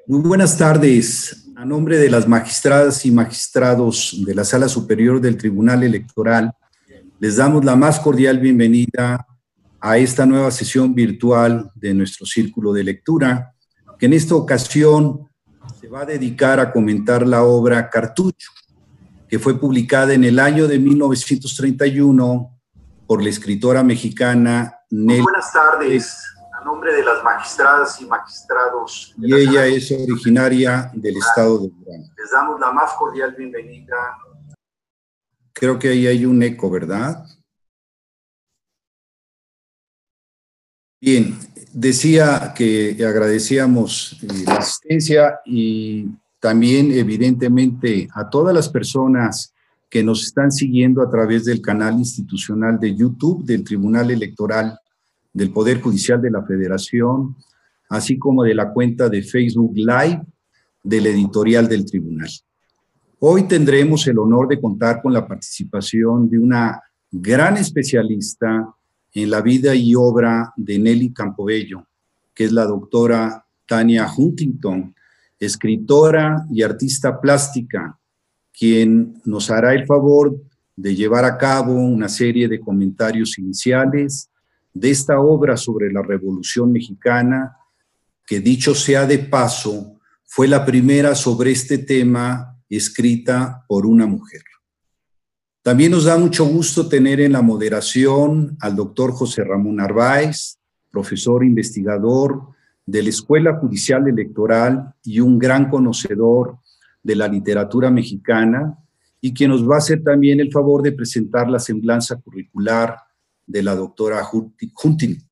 Muy buenas tardes. A nombre de las magistradas y magistrados de la Sala Superior del Tribunal Electoral, les damos la más cordial bienvenida a esta nueva sesión virtual de nuestro círculo de lectura, que en esta ocasión se va a dedicar a comentar la obra Cartucho, que fue publicada en el año de 1931 por la escritora mexicana Nelly. Muy buenas tardes. A nombre de las magistradas y magistrados. Y ella es originaria del estado de Durango. Les damos la más cordial bienvenida. Creo que ahí hay un eco, ¿verdad? Bien, decía que agradecíamos la asistencia y también, evidentemente, a todas las personas que nos están siguiendo a través del canal institucional de YouTube del Tribunal Electoral del Poder Judicial de la Federación, así como de la cuenta de Facebook Live del editorial del Tribunal. Hoy tendremos el honor de contar con la participación de una gran especialista en la vida y obra de Nelly Campobello, que es la doctora Tania Huntington, escritora y artista plástica, quien nos hará el favor de llevar a cabo una serie de comentarios iniciales de esta obra sobre la Revolución Mexicana, que dicho sea de paso, fue la primera sobre este tema escrita por una mujer. También nos da mucho gusto tener en la moderación al doctor José Ramón Narváez, profesor investigador de la Escuela Judicial Electoral y un gran conocedor de la literatura mexicana, y quien nos va a hacer también el favor de presentar la semblanza curricular de la doctora Huntington.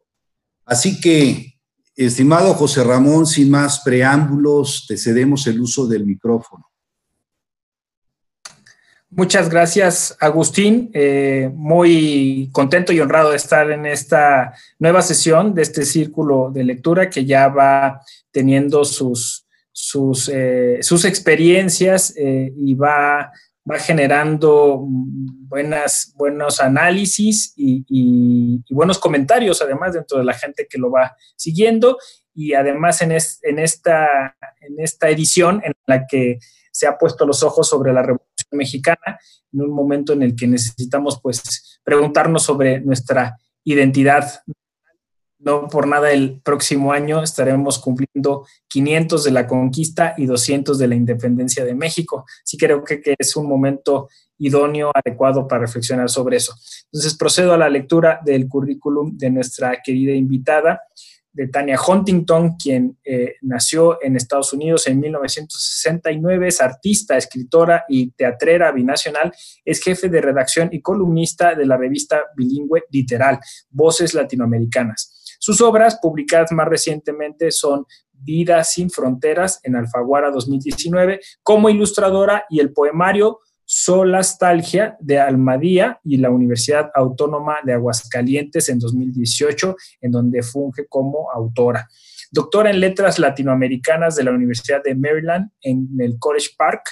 Así que, estimado José Ramón, sin más preámbulos, te cedemos el uso del micrófono. Muchas gracias, Agustín. Muy contento y honrado de estar en esta nueva sesión de este círculo de lectura que ya va teniendo sus experiencias y va generando buenos análisis y buenos comentarios, además, dentro de la gente que lo va siguiendo. Y además en esta edición en la que se ha puesto los ojos sobre la Revolución Mexicana, en un momento en el que necesitamos, pues, preguntarnos sobre nuestra identidad. No por nada el próximo año estaremos cumpliendo 500 de la conquista y 200 de la independencia de México. Sí, creo que es un momento idóneo, adecuado para reflexionar sobre eso. Entonces procedo a la lectura del currículum de nuestra querida invitada, de Tania Huntington, quien nació en Estados Unidos en 1969, es artista, escritora y teatrera binacional, es jefe de redacción y columnista de la revista bilingüe Literal, Voces Latinoamericanas. Sus obras, publicadas más recientemente, son Vida sin Fronteras en Alfaguara 2019, como ilustradora, y el poemario Solastalgia de Almadía y la Universidad Autónoma de Aguascalientes en 2018, en donde funge como autora. Doctora en Letras Latinoamericanas de la Universidad de Maryland en el College Park,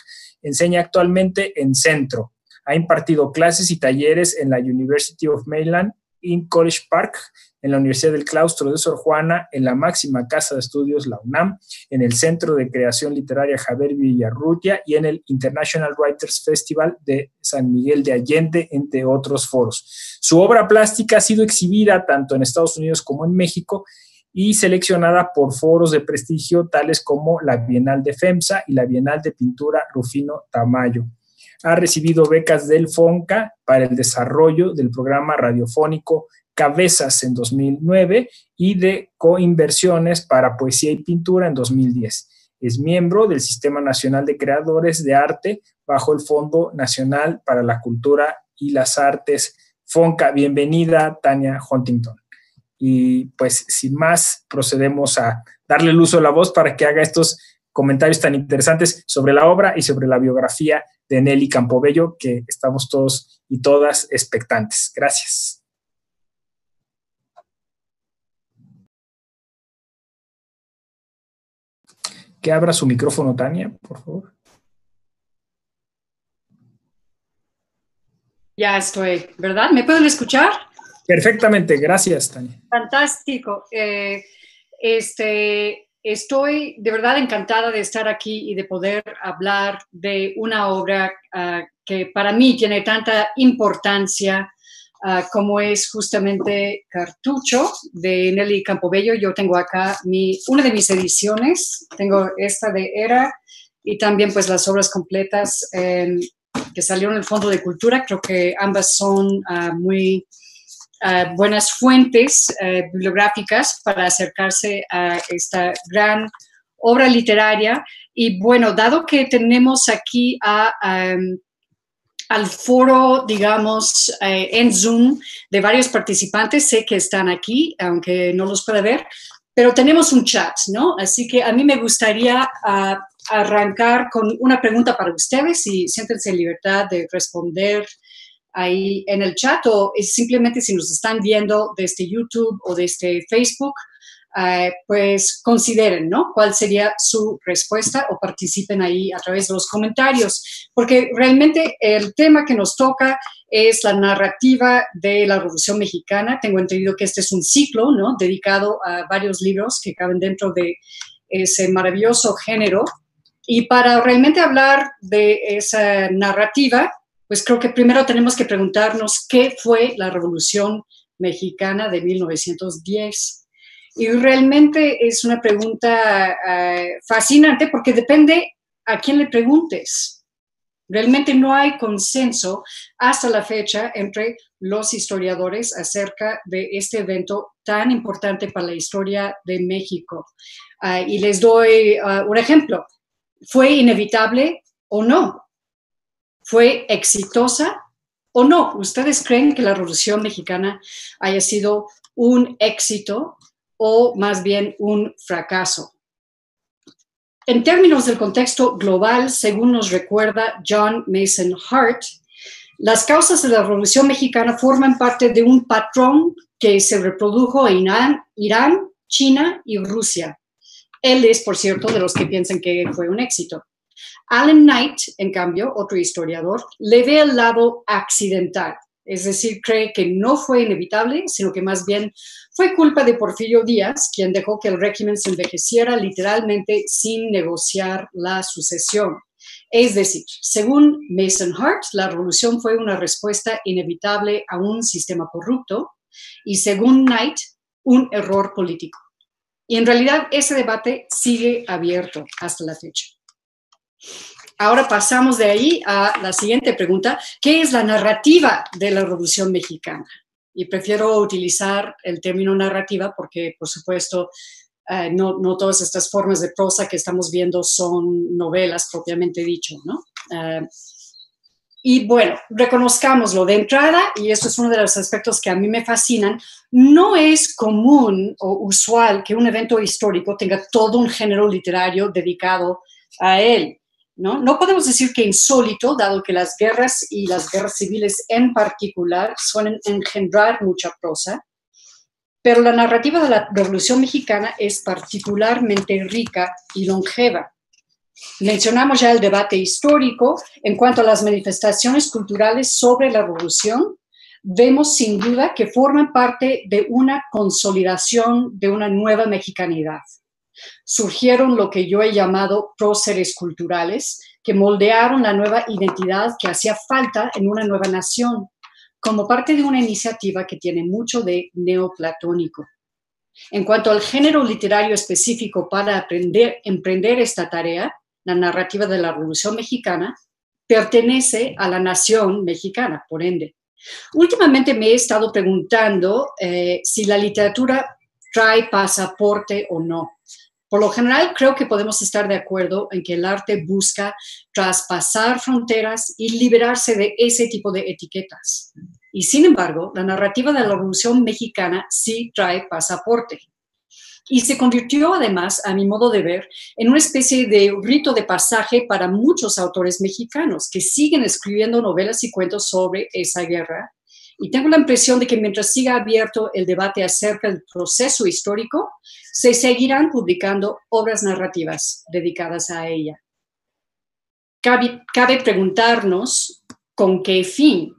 enseña actualmente en Centro. Ha impartido clases y talleres en la University of Maryland in College Park, en la Universidad del Claustro de Sor Juana, en la máxima casa de estudios, la UNAM, en el Centro de Creación Literaria Javier Villarrutia y en el International Writers Festival de San Miguel de Allende, entre otros foros. Su obra plástica ha sido exhibida tanto en Estados Unidos como en México y seleccionada por foros de prestigio tales como la Bienal de FEMSA y la Bienal de Pintura Rufino Tamayo. Ha recibido becas del FONCA para el desarrollo del programa radiofónico Cabezas en 2009 y de coinversiones para poesía y pintura en 2010. Es miembro del Sistema Nacional de Creadores de Arte bajo el Fondo Nacional para la Cultura y las Artes, FONCA. Bienvenida, Tania Huntington. Y pues, sin más, procedemos a darle el uso de la voz para que haga estos comentarios tan interesantes sobre la obra y sobre la biografía de Nelly Campobello, que estamos todos y todas expectantes. Gracias. Que abra su micrófono, Tania, por favor. Ya estoy, ¿verdad? ¿Me pueden escuchar? Perfectamente, gracias, Tania. Fantástico. Estoy de verdad encantada de estar aquí y de poder hablar de una obra que para mí tiene tanta importancia como es justamente Cartucho de Nelly Campobello. Yo tengo acá una de mis ediciones, tengo esta de Era y también pues las obras completas que salieron en el Fondo de Cultura. Creo que ambas son muy buenas fuentes bibliográficas para acercarse a esta gran obra literaria. Y bueno, dado que tenemos aquí al foro, digamos, en Zoom de varios participantes, sé que están aquí, aunque no los pueda ver, pero tenemos un chat, ¿no? Así que a mí me gustaría arrancar con una pregunta para ustedes y siéntense en libertad de responder ahí en el chat, o simplemente si nos están viendo desde YouTube o desde Facebook, pues consideren, ¿no?, cuál sería su respuesta o participen ahí a través de los comentarios, porque realmente el tema que nos toca es la narrativa de la Revolución Mexicana. Tengo entendido que este es un ciclo, ¿no?, dedicado a varios libros que caben dentro de ese maravilloso género. Y para realmente hablar de esa narrativa, pues creo que primero tenemos que preguntarnos qué fue la Revolución Mexicana de 1910. Y realmente es una pregunta fascinante porque depende a quién le preguntes. Realmente no hay consenso hasta la fecha entre los historiadores acerca de este evento tan importante para la historia de México. Y les doy un ejemplo. ¿Fue inevitable o no? ¿Fue exitosa o no? ¿Ustedes creen que la Revolución Mexicana haya sido un éxito o más bien un fracaso? En términos del contexto global, según nos recuerda John Mason Hart, las causas de la Revolución Mexicana forman parte de un patrón que se reprodujo en Irán, China y Rusia. Él es, por cierto, de los que piensan que fue un éxito. Alan Knight, en cambio, otro historiador, le ve el lado accidental, es decir, cree que no fue inevitable, sino que más bien fue culpa de Porfirio Díaz, quien dejó que el régimen se envejeciera literalmente sin negociar la sucesión. Es decir, según Mason Hart, la revolución fue una respuesta inevitable a un sistema corrupto y según Knight, un error político. Y en realidad ese debate sigue abierto hasta la fecha. Ahora pasamos de ahí a la siguiente pregunta. ¿Qué es la narrativa de la Revolución Mexicana? Y prefiero utilizar el término narrativa porque, por supuesto, no todas estas formas de prosa que estamos viendo son novelas propiamente dicho, ¿no? Y bueno, reconozcámoslo de entrada, y esto es uno de los aspectos que a mí me fascinan, no es común o usual que un evento histórico tenga todo un género literario dedicado a él, ¿no? No podemos decir que insólito, dado que las guerras y las guerras civiles en particular suelen engendrar mucha prosa, pero la narrativa de la Revolución Mexicana es particularmente rica y longeva. Mencionamos ya el debate histórico. En cuanto a las manifestaciones culturales sobre la Revolución, vemos sin duda que forman parte de una consolidación de una nueva mexicanidad. Surgieron lo que yo he llamado próceres culturales, que moldearon la nueva identidad que hacía falta en una nueva nación, como parte de una iniciativa que tiene mucho de neoplatónico. En cuanto al género literario específico para emprender esta tarea, la narrativa de la Revolución Mexicana pertenece a la nación mexicana, por ende. Últimamente me he estado preguntando si la literatura trae pasaporte o no. Por lo general, creo que podemos estar de acuerdo en que el arte busca traspasar fronteras y liberarse de ese tipo de etiquetas. Y sin embargo, la narrativa de la Revolución Mexicana sí trae pasaporte. Y se convirtió además, a mi modo de ver, en una especie de rito de pasaje para muchos autores mexicanos que siguen escribiendo novelas y cuentos sobre esa guerra. Y tengo la impresión de que mientras siga abierto el debate acerca del proceso histórico, se seguirán publicando obras narrativas dedicadas a ella. Cabe preguntarnos con qué fin.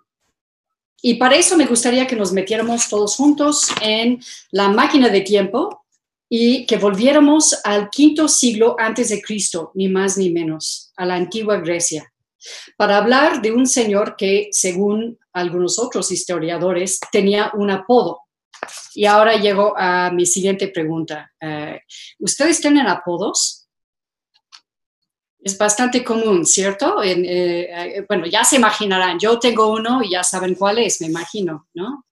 Y para eso me gustaría que nos metiéramos todos juntos en la máquina de tiempo y que volviéramos al V siglo antes de Cristo, ni más ni menos, a la antigua Grecia, para hablar de un señor que, según algunos otros historiadores, tenía un apodo. Y ahora llego a mi siguiente pregunta. ¿Ustedes tienen apodos? Es bastante común, ¿cierto? Bueno, ya se imaginarán. Yo tengo uno y ya saben cuál es, me imagino, ¿no?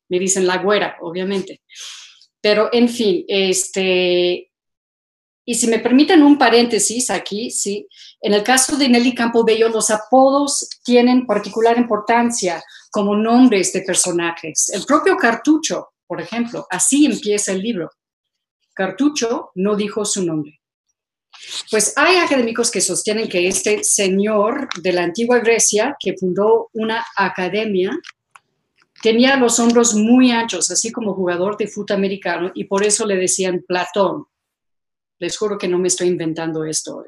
Me dicen la güera, obviamente. Pero, en fin, y si me permiten un paréntesis aquí, sí, en el caso de Nelly Campobello, los apodos tienen particular importancia como nombres de personajes. El propio Cartucho, por ejemplo, así empieza el libro. Cartucho no dijo su nombre. Pues hay académicos que sostienen que este señor de la antigua Grecia, que fundó una academia, tenía los hombros muy anchos, así como jugador de fútbol americano, y por eso le decían Platón. Les juro que no me estoy inventando esto.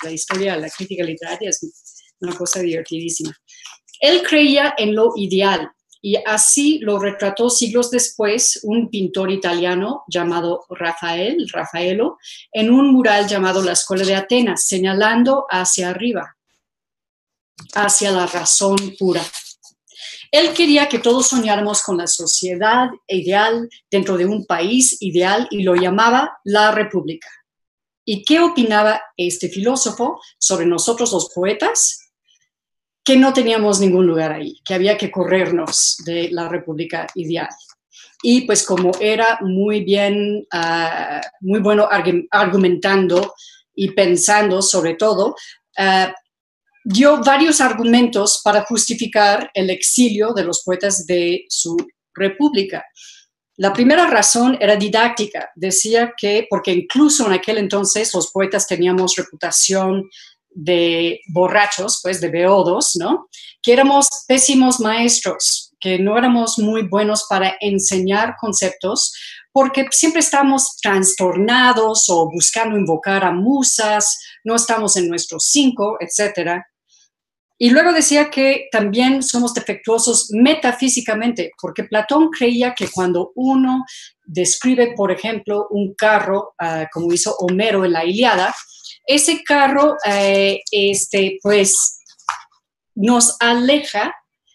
La historia, la crítica literaria es una cosa divertidísima. Él creía en lo ideal, y así lo retrató siglos después un pintor italiano llamado Raffaello, en un mural llamado La Escuela de Atenas, señalando hacia arriba, hacia la razón pura. Él quería que todos soñáramos con la sociedad ideal dentro de un país ideal y lo llamaba la República. ¿Y qué opinaba este filósofo sobre nosotros los poetas? Que no teníamos ningún lugar ahí, que había que corrernos de la República ideal. Y pues como era muy bueno argumentando y pensando sobre todo, dio varios argumentos para justificar el exilio de los poetas de su república. La primera razón era didáctica. Decía que, porque incluso en aquel entonces los poetas teníamos reputación de borrachos, pues de beodos, ¿no? Que éramos pésimos maestros, que no éramos muy buenos para enseñar conceptos, porque siempre estamos trastornados o buscando invocar a musas, no estamos en nuestros 5, etcétera. Y luego decía que también somos defectuosos metafísicamente, porque Platón creía que cuando uno describe, por ejemplo, un carro, como hizo Homero en la Ilíada, ese carro, pues, nos aleja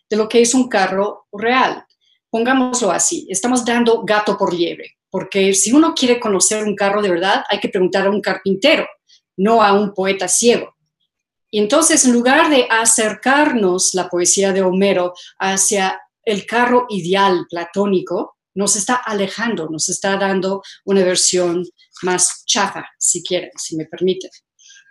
de lo que es un carro real. Pongámoslo así, estamos dando gato por liebre, porque si uno quiere conocer un carro de verdad, hay que preguntar a un carpintero, no a un poeta ciego. Y entonces, en lugar de acercarnos la poesía de Homero hacia el carro ideal platónico, nos está alejando, nos está dando una versión más chafa, si quieren, si me permiten.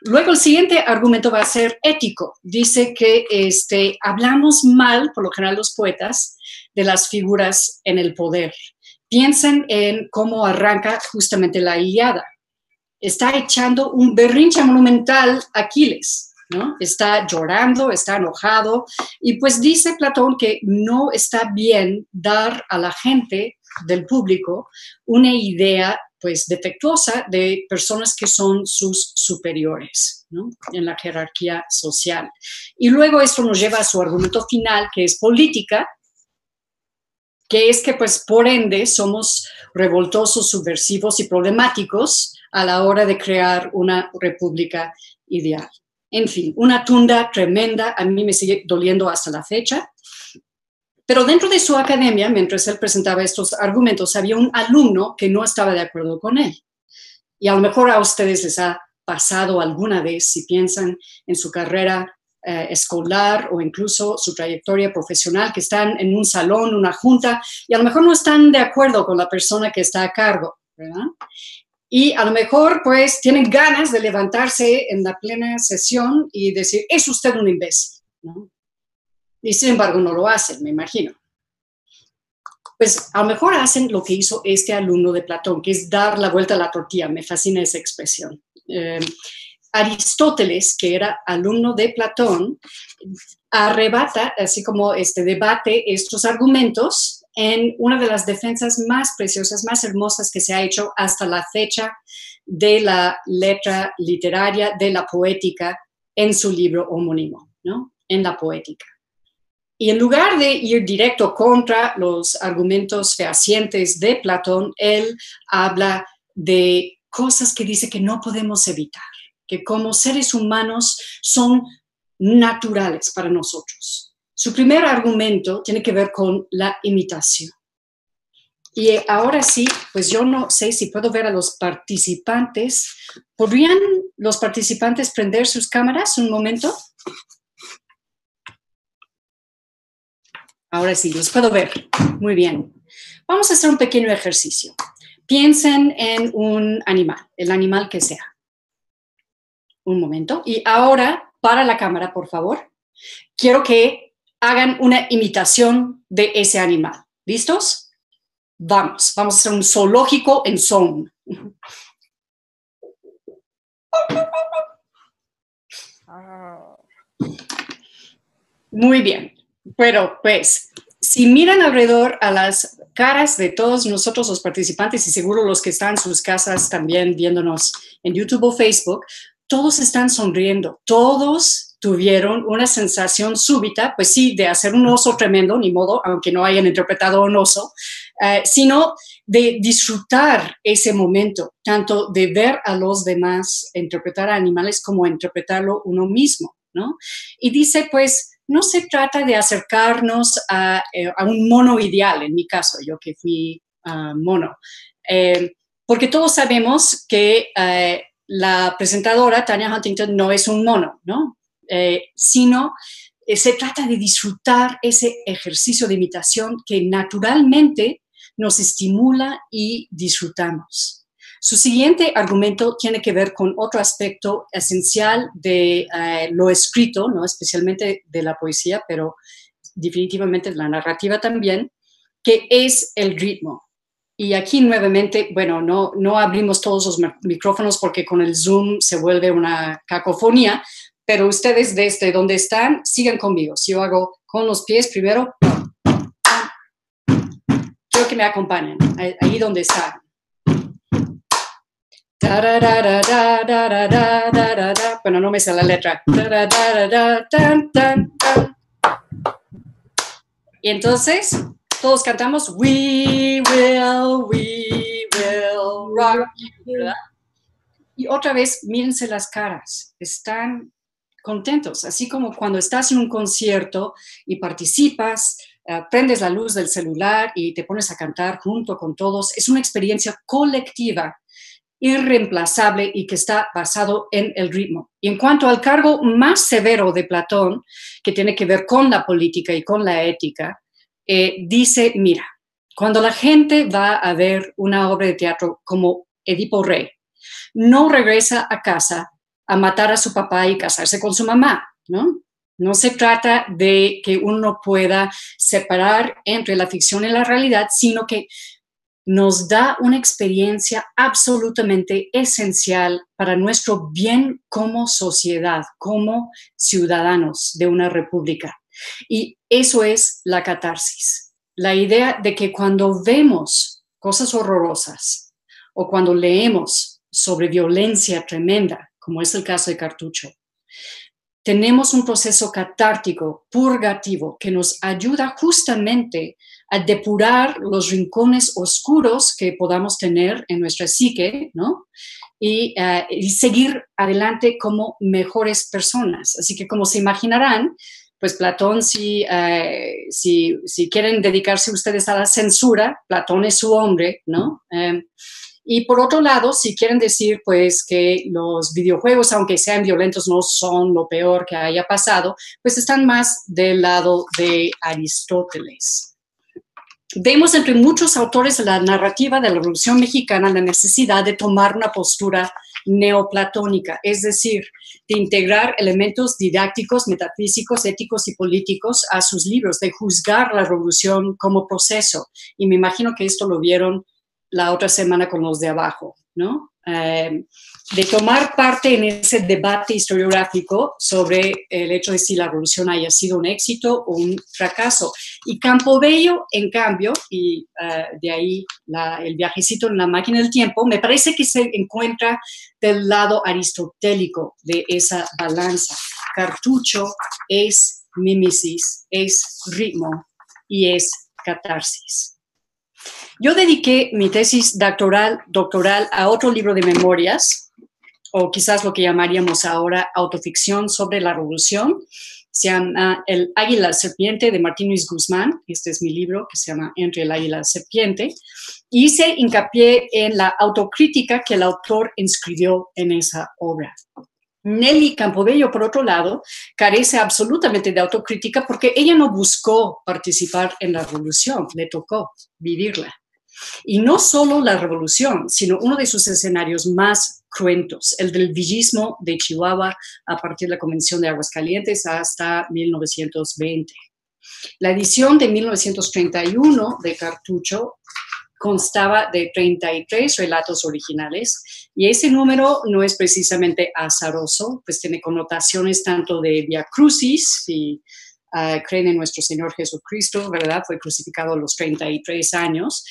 Luego, el siguiente argumento va a ser ético. Dice que hablamos mal, por lo general los poetas, de las figuras en el poder. Piensen en cómo arranca justamente la Ilíada. Está echando un berrinche monumental a Aquiles, ¿no? Está llorando, está enojado, y pues dice Platón que no está bien dar a la gente del público una idea pues defectuosa de personas que son sus superiores, ¿no? En la jerarquía social. Y luego esto nos lleva a su argumento final, que es política, que es que pues por ende somos revoltosos, subversivos y problemáticos a la hora de crear una república ideal. En fin, una tunda tremenda, a mí me sigue doliendo hasta la fecha. Pero dentro de su academia, mientras él presentaba estos argumentos, había un alumno que no estaba de acuerdo con él. Y a lo mejor a ustedes les ha pasado alguna vez, si piensan en su carrera escolar o incluso su trayectoria profesional, que están en un salón, una junta, y a lo mejor no están de acuerdo con la persona que está a cargo, ¿verdad? Y a lo mejor, pues, tienen ganas de levantarse en la plena sesión y decir, es usted un imbécil, ¿no? Y sin embargo no lo hacen, me imagino. Pues a lo mejor hacen lo que hizo este alumno de Platón, que es dar la vuelta a la tortilla. Me fascina esa expresión. Aristóteles, que era alumno de Platón, arrebata, así como debate estos argumentos en una de las defensas más preciosas, más hermosas que se ha hecho hasta la fecha de la letra literaria, de la poética, en su libro homónimo, ¿no? En la poética. Y en lugar de ir directo contra los argumentos fehacientes de Platón, él habla de cosas que dice que no podemos evitar, que como seres humanos son naturales para nosotros. Su primer argumento tiene que ver con la imitación. Y ahora sí, pues yo no sé si puedo ver a los participantes. ¿Podrían los participantes prender sus cámaras un momento? Ahora sí, los puedo ver. Muy bien. Vamos a hacer un pequeño ejercicio. Piensen en un animal, el animal que sea. Un momento. Y ahora, para la cámara, por favor, quiero que hagan una imitación de ese animal. ¿Listos? Vamos a hacer un zoológico en Zoom. Muy bien. Pero, pues, si miran alrededor a las caras de todos nosotros los participantes y seguro los que están en sus casas también viéndonos en YouTube o Facebook, todos están sonriendo. Todos tuvieron una sensación súbita, pues sí, de hacer un oso tremendo, ni modo, aunque no hayan interpretado un oso, sino de disfrutar ese momento, tanto de ver a los demás interpretar a animales como interpretarlo uno mismo, ¿no? Y dice, pues, no se trata de acercarnos a un mono ideal, en mi caso, yo que fui mono, porque todos sabemos que la presentadora, Tanya Huntington, no es un mono, ¿no? Sino se trata de disfrutar ese ejercicio de imitación que naturalmente nos estimula y disfrutamos. Su siguiente argumento tiene que ver con otro aspecto esencial de lo escrito, ¿no? Especialmente de la poesía, pero definitivamente de la narrativa también, que es el ritmo. Y aquí nuevamente, bueno, no abrimos todos los micrófonos porque con el Zoom se vuelve una cacofonía, pero ustedes desde donde están, sigan conmigo. Si yo hago con los pies primero, quiero que me acompañen, ahí donde están. Bueno, no me sé la letra. Y entonces, todos cantamos We will rock you, ¿verdad? Y otra vez, mírense las caras. Están contentos, así como cuando estás en un concierto y participas, prendes la luz del celular y te pones a cantar junto con todos. Es una experiencia colectiva, irreemplazable y que está basado en el ritmo. Y en cuanto al cargo más severo de Platón, que tiene que ver con la política y con la ética, dice, mira, cuando la gente va a ver una obra de teatro como Edipo Rey, no regresa a casa a matar a su papá y casarse con su mamá, ¿no? No se trata de que uno pueda separar entre la ficción y la realidad, sino que nos da una experiencia absolutamente esencial para nuestro bien como sociedad, como ciudadanos de una república. Y eso es la catarsis, la idea de que cuando vemos cosas horrorosas o cuando leemos sobre violencia tremenda, como es el caso de Cartucho, tenemos un proceso catártico, purgativo, que nos ayuda justamente a depurar los rincones oscuros que podamos tener en nuestra psique, ¿no? Y seguir adelante como mejores personas. Así que, como se imaginarán, pues Platón, si quieren dedicarse ustedes a la censura, Platón es su hombre, ¿no? Y por otro lado, si quieren decir pues que los videojuegos, aunque sean violentos, no son lo peor que haya pasado, pues están más del lado de Aristóteles. Vemos entre muchos autores de la narrativa de la Revolución Mexicana la necesidad de tomar una postura neoplatónica, es decir, de integrar elementos didácticos, metafísicos, éticos y políticos a sus libros, de juzgar la revolución como proceso. Y me imagino que esto lo vieron la otra semana con los de abajo, ¿no? De tomar parte en ese debate historiográfico sobre el hecho de si la revolución haya sido un éxito o un fracaso. Y Campobello, en cambio, y de ahí el viajecito en la máquina del tiempo, me parece que se encuentra del lado aristotélico de esa balanza. Cartucho es mímesis, es ritmo y es catarsis. Yo dediqué mi tesis doctoral a otro libro de memorias, o quizás lo que llamaríamos ahora autoficción sobre la revolución. Se llama El Águila Serpiente, de Martín Luis Guzmán. Este es mi libro, que se llama Entre el Águila y la Serpiente. Y hice hincapié en la autocrítica que el autor inscribió en esa obra. Nelly Campobello, por otro lado, carece absolutamente de autocrítica porque ella no buscó participar en la revolución, le tocó vivirla. Y no solo la revolución, sino uno de sus escenarios más cruentos, el del villismo de Chihuahua a partir de la Convención de Aguascalientes hasta 1920. La edición de 1931 de Cartucho constaba de 33 relatos originales y ese número no es precisamente azaroso, pues tiene connotaciones tanto de Via Crucis, si creen en nuestro Señor Jesucristo, ¿verdad? Fue crucificado a los 33 años.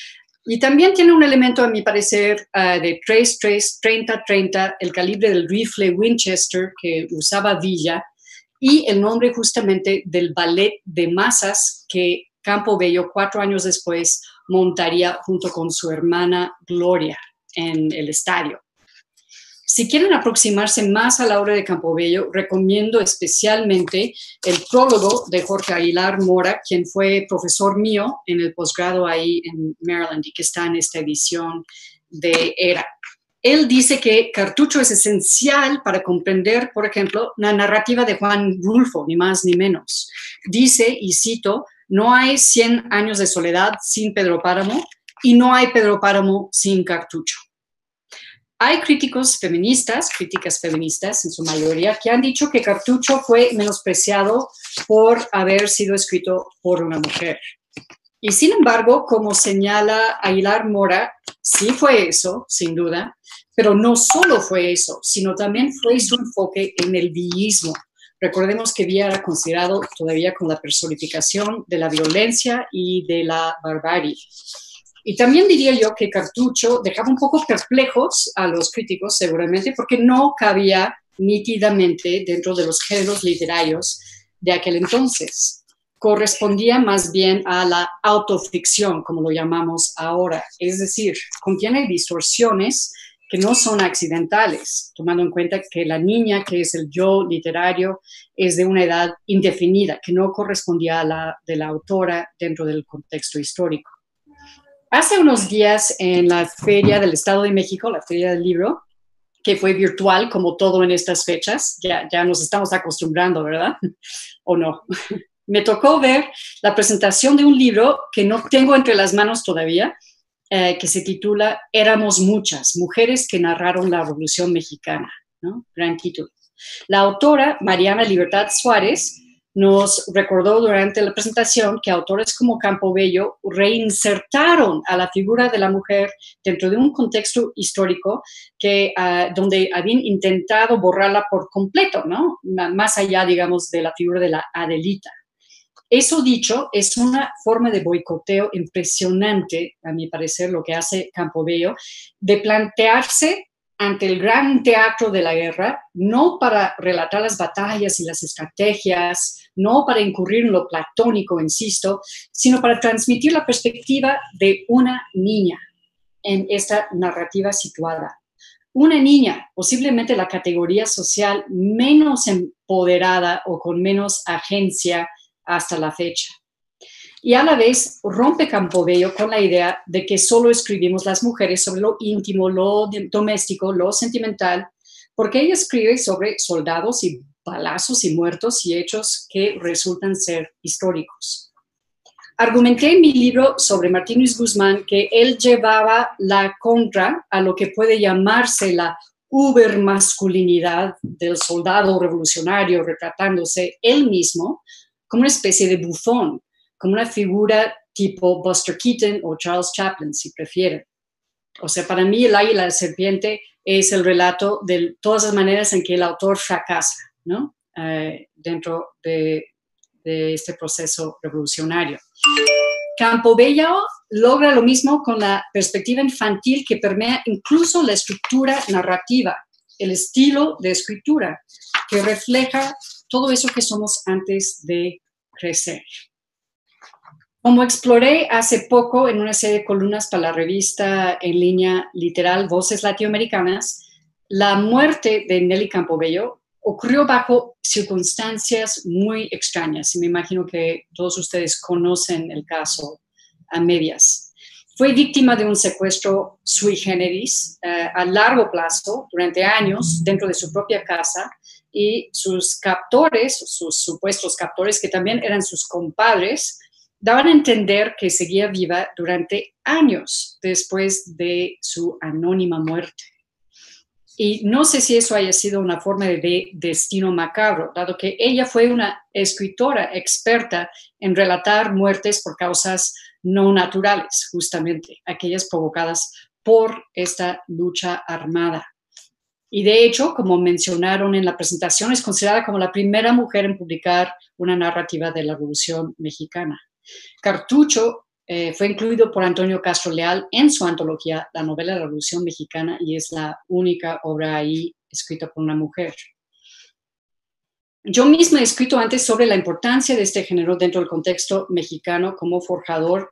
Y también tiene un elemento, a mi parecer, de 30-30, el calibre del rifle Winchester que usaba Villa y el nombre justamente del ballet de masas que Campobello 4 años después montaría junto con su hermana Gloria en el estadio. Si quieren aproximarse más a la obra de Campobello, recomiendo especialmente el prólogo de Jorge Aguilar Mora, quien fue profesor mío en el posgrado ahí en Maryland y que está en esta edición de ERA. Él dice que Cartucho es esencial para comprender, por ejemplo, la narrativa de Juan Rulfo, ni más ni menos. Dice, y cito, no hay 100 años de soledad sin Pedro Páramo y no hay Pedro Páramo sin Cartucho. Hay críticas feministas en su mayoría, que han dicho que Cartucho fue menospreciado por haber sido escrito por una mujer. Y sin embargo, como señala Aguilar Mora, sí fue eso, sin duda, pero no solo fue eso, sino también fue su enfoque en el villismo. Recordemos que Villa era considerado todavía con la personificación de la violencia y de la barbarie. Y también diría yo que Cartucho dejaba un poco perplejos a los críticos, seguramente, porque no cabía nítidamente dentro de los géneros literarios de aquel entonces. Correspondía más bien a la autoficción, como lo llamamos ahora. Es decir, contiene distorsiones que no son accidentales, tomando en cuenta que la niña, que es el yo literario, es de una edad indefinida, que no correspondía a la de la autora dentro del contexto histórico. Hace unos días en la Feria del Estado de México, la Feria del Libro, que fue virtual como todo en estas fechas, ya nos estamos acostumbrando, ¿verdad? ¿O no? Me tocó ver la presentación de un libro que no tengo entre las manos todavía, que se titula Éramos muchas, mujeres que narraron la Revolución Mexicana, ¿no? Gran título. La autora, Mariana Libertad Suárez, nos recordó durante la presentación que autores como Campobello reinsertaron a la figura de la mujer dentro de un contexto histórico que, donde habían intentado borrarla por completo, ¿no? Más allá, digamos, de la figura de la Adelita. Eso dicho, es una forma de boicoteo impresionante, a mi parecer, lo que hace Campobello, de plantearse ante el gran teatro de la guerra, no para relatar las batallas y las estrategias, no para incurrir en lo platónico, insisto, sino para transmitir la perspectiva de una niña en esta narrativa situada. Una niña, posiblemente la categoría social menos empoderada o con menos agencia hasta la fecha. Y a la vez rompe Campobello con la idea de que solo escribimos las mujeres sobre lo íntimo, lo doméstico, lo sentimental, porque ella escribe sobre soldados y balazos y muertos y hechos que resultan ser históricos. Argumenté en mi libro sobre Martín Luis Guzmán que él llevaba la contra a lo que puede llamarse la ubermasculinidad del soldado revolucionario, retratándose él mismo como una especie de bufón, como una figura tipo Buster Keaton o Charles Chaplin, si prefieren. O sea, para mí El Águila y la Serpiente es el relato de todas las maneras en que el autor fracasa, ¿no? Dentro de este proceso revolucionario. Campobello logra lo mismo con la perspectiva infantil que permea incluso la estructura narrativa, el estilo de escritura, que refleja todo eso que somos antes de crecer. Como exploré hace poco en una serie de columnas para la revista en línea literal Voces Latinoamericanas, la muerte de Nelly Campobello ocurrió bajo circunstancias muy extrañas. Y me imagino que todos ustedes conocen el caso a medias. Fue víctima de un secuestro sui generis a largo plazo, durante años, dentro de su propia casa, y sus captores, sus supuestos captores, que también eran sus compadres, daban a entender que seguía viva durante años después de su anónima muerte. Y no sé si eso haya sido una forma de destino macabro, dado que ella fue una escritora experta en relatar muertes por causas no naturales, justamente, aquellas provocadas por esta lucha armada. Y de hecho, como mencionaron en la presentación, es considerada como la primera mujer en publicar una narrativa de la Revolución Mexicana. Cartucho fue incluido por Antonio Castro Leal en su antología La novela de la Revolución Mexicana y es la única obra ahí escrita por una mujer. Yo misma he escrito antes sobre la importancia de este género dentro del contexto mexicano como forjador,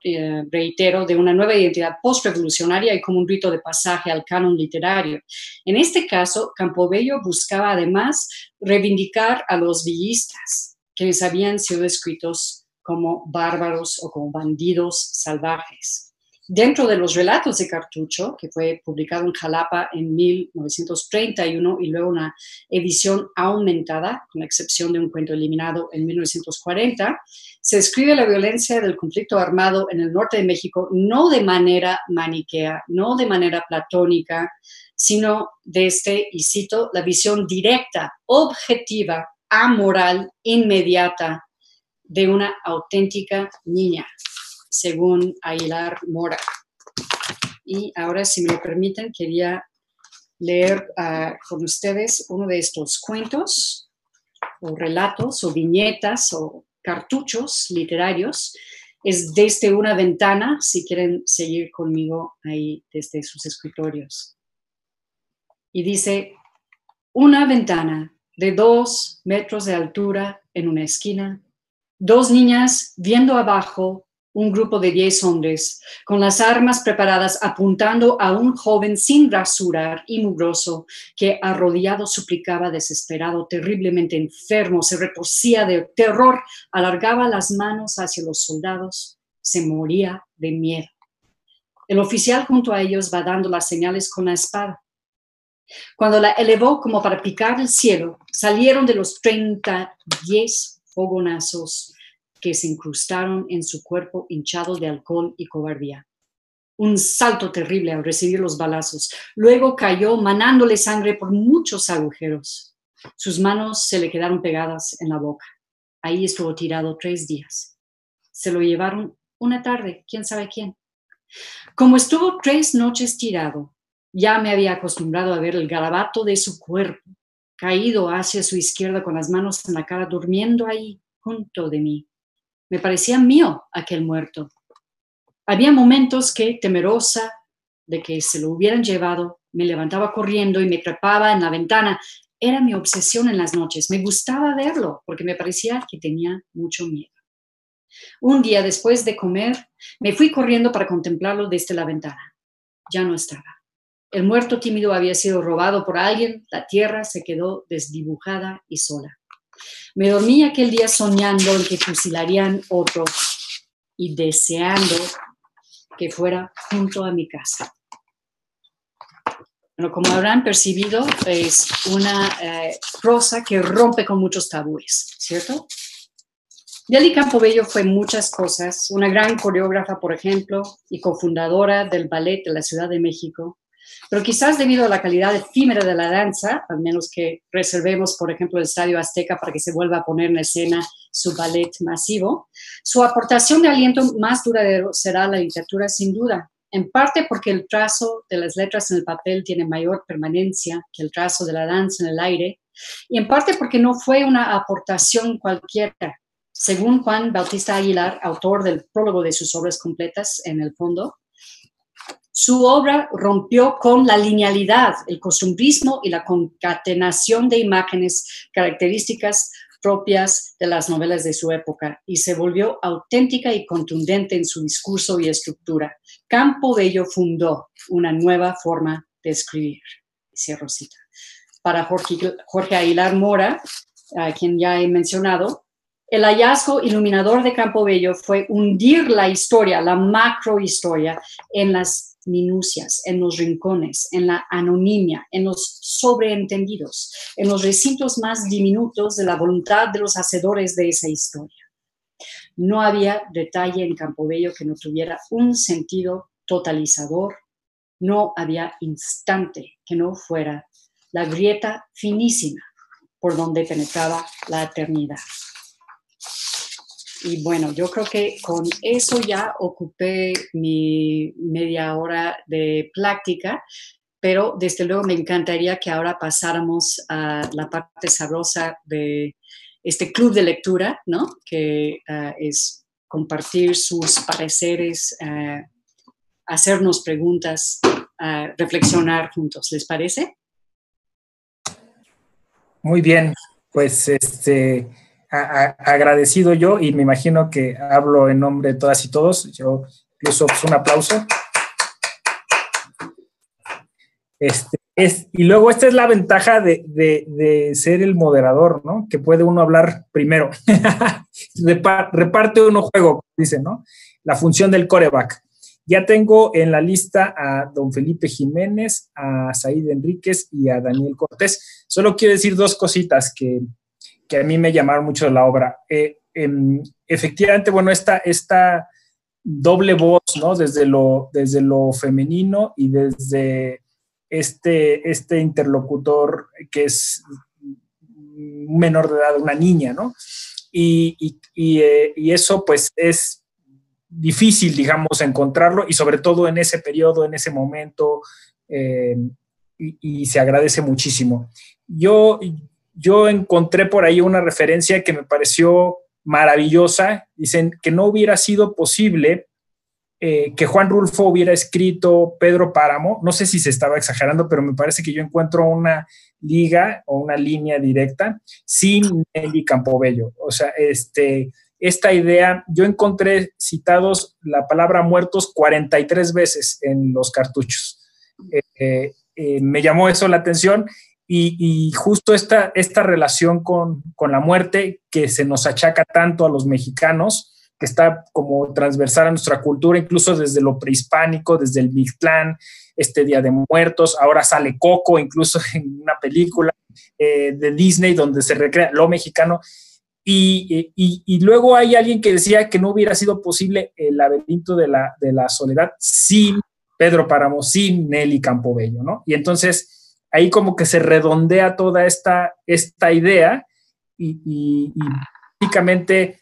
reitero, de una nueva identidad postrevolucionaria y como un rito de pasaje al canon literario. En este caso, Campobello buscaba además reivindicar a los villistas, quienes habían sido descritos como bárbaros o como bandidos salvajes. Dentro de los relatos de Cartucho, que fue publicado en Jalapa en 1931 y luego una edición aumentada, con la excepción de un cuento eliminado en 1940, se describe la violencia del conflicto armado en el norte de México no de manera maniquea, no de manera platónica, sino desde, y cito, la visión directa, objetiva, amoral, inmediata de una auténtica niña, según Aguilar Mora. Y ahora, si me lo permiten, quería leer con ustedes uno de estos cuentos, o relatos, o viñetas, o cartuchos literarios. Es desde una ventana, si quieren seguir conmigo ahí desde sus escritorios. Y dice, una ventana de 2 metros de altura en una esquina, 2 niñas viendo abajo un grupo de 10 hombres con las armas preparadas apuntando a un joven sin rasurar y mugroso que arrodillado suplicaba desesperado, terriblemente enfermo, se retorcía de terror, alargaba las manos hacia los soldados, se moría de miedo. El oficial junto a ellos va dando las señales con la espada. Cuando la elevó como para picar el cielo, salieron de los 10 fogonazos que se incrustaron en su cuerpo hinchado de alcohol y cobardía. Un salto terrible al recibir los balazos. Luego cayó manándole sangre por muchos agujeros. Sus manos se le quedaron pegadas en la boca. Ahí estuvo tirado 3 días. Se lo llevaron una tarde, quién sabe quién. Como estuvo 3 noches tirado, ya me había acostumbrado a ver el garabato de su cuerpo, caído hacia su izquierda con las manos en la cara, durmiendo ahí junto de mí. Me parecía mío aquel muerto. Había momentos que, temerosa de que se lo hubieran llevado, me levantaba corriendo y me trepaba en la ventana. Era mi obsesión en las noches. Me gustaba verlo porque me parecía que tenía mucho miedo. Un día después de comer, me fui corriendo para contemplarlo desde la ventana. Ya no estaba. El muerto tímido había sido robado por alguien. La tierra se quedó desdibujada y sola. Me dormí aquel día soñando en que fusilarían otro y deseando que fuera junto a mi casa. Bueno, como habrán percibido, es una prosa que rompe con muchos tabúes, ¿cierto? Nelly Campobello fue muchas cosas, una gran coreógrafa, por ejemplo, y cofundadora del Ballet de la Ciudad de México, pero quizás debido a la calidad efímera de la danza, al menos que reservemos, por ejemplo, el Estadio Azteca para que se vuelva a poner en escena su ballet masivo, su aportación de aliento más duradero será la literatura sin duda, en parte porque el trazo de las letras en el papel tiene mayor permanencia que el trazo de la danza en el aire, y en parte porque no fue una aportación cualquiera. Según Juan Bautista Aguilar, autor del prólogo de sus obras completas en el fondo, su obra rompió con la linealidad, el costumbrismo y la concatenación de imágenes características propias de las novelas de su época y se volvió auténtica y contundente en su discurso y estructura. Campobello fundó una nueva forma de escribir. Cierro cita. Para Jorge Aguilar Mora, a quien ya he mencionado, el hallazgo iluminador de Campobello fue hundir la historia, la macrohistoria, en las minucias, en los rincones, en la anonimia, en los sobreentendidos, en los recintos más diminutos de la voluntad de los hacedores de esa historia. No había detalle en Campobello que no tuviera un sentido totalizador. No había instante que no fuera la grieta finísima por donde penetraba la eternidad. Y bueno, yo creo que con eso ya ocupé mi media hora de plática, pero desde luego me encantaría que ahora pasáramos a la parte sabrosa de este club de lectura, ¿no? Que es compartir sus pareceres, hacernos preguntas, reflexionar juntos. ¿Les parece? Muy bien, pues agradecido yo, y me imagino que hablo en nombre de todas y todos. Yo incluso pues, un aplauso. Y luego esta es la ventaja de ser el moderador, ¿no? Que puede uno hablar primero. Reparte uno juego, dice, ¿no? La función del quarterback. Ya tengo en la lista a don Felipe Jiménez, a Said Enríquez y a Daniel Cortés. Solo quiero decir dos cositas que a mí me llamaron mucho de la obra. Efectivamente, bueno, esta doble voz, ¿no? Desde lo femenino y desde este interlocutor que es un menor de edad, una niña, ¿no? Y eso, pues, es difícil, digamos, encontrarlo, y sobre todo en ese periodo, en ese momento, y se agradece muchísimo. Yo encontré por ahí una referencia que me pareció maravillosa. Dicen que no hubiera sido posible que Juan Rulfo hubiera escrito Pedro Páramo. No sé si se estaba exagerando, pero me parece que yo encuentro una liga o una línea directa sin Nelly Campobello. O sea, esta idea, yo encontré citados la palabra muertos 43 veces en los cartuchos. Me llamó eso la atención. Y justo esta relación con la muerte que se nos achaca tanto a los mexicanos, que está como transversal a nuestra cultura, incluso desde lo prehispánico, desde el Mictlán, Día de Muertos. Ahora sale Coco, incluso en una película de Disney donde se recrea lo mexicano. Y luego hay alguien que decía que no hubiera sido posible el laberinto de la soledad sin Pedro Páramo, sin Nelly Campobello, ¿no? Y entonces ahí como que se redondea toda esta idea y básicamente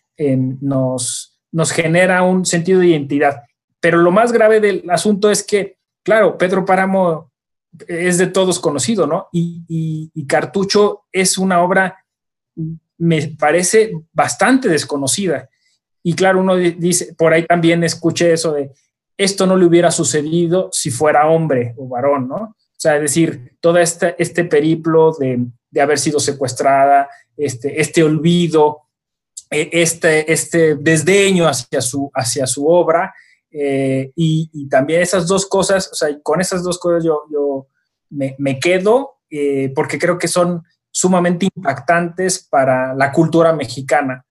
nos genera un sentido de identidad. Pero lo más grave del asunto es que, claro, Pedro Páramo es de todos conocido, ¿no? Y Cartucho es una obra, me parece, bastante desconocida. Y claro, uno dice, por ahí también escuché eso de, esto no le hubiera sucedido si fuera hombre o varón, ¿no? O sea, es decir, todo este periplo de haber sido secuestrada, este olvido, este desdeño hacia su obra, y también esas dos cosas, o sea, con esas dos cosas yo me quedo, porque creo que son sumamente impactantes para la cultura mexicana,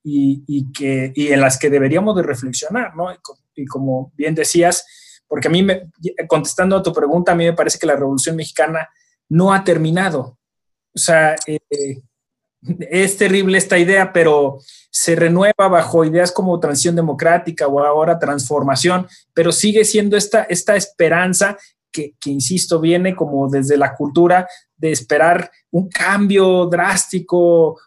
y en las que deberíamos de reflexionar, ¿no? Y como bien decías, porque a mí, contestando a tu pregunta, a mí me parece que la Revolución Mexicana no ha terminado. O sea, es terrible esta idea, pero se renueva bajo ideas como transición democrática o ahora transformación, pero sigue siendo esta esperanza que, insisto, viene como desde la cultura de esperar un cambio drástico,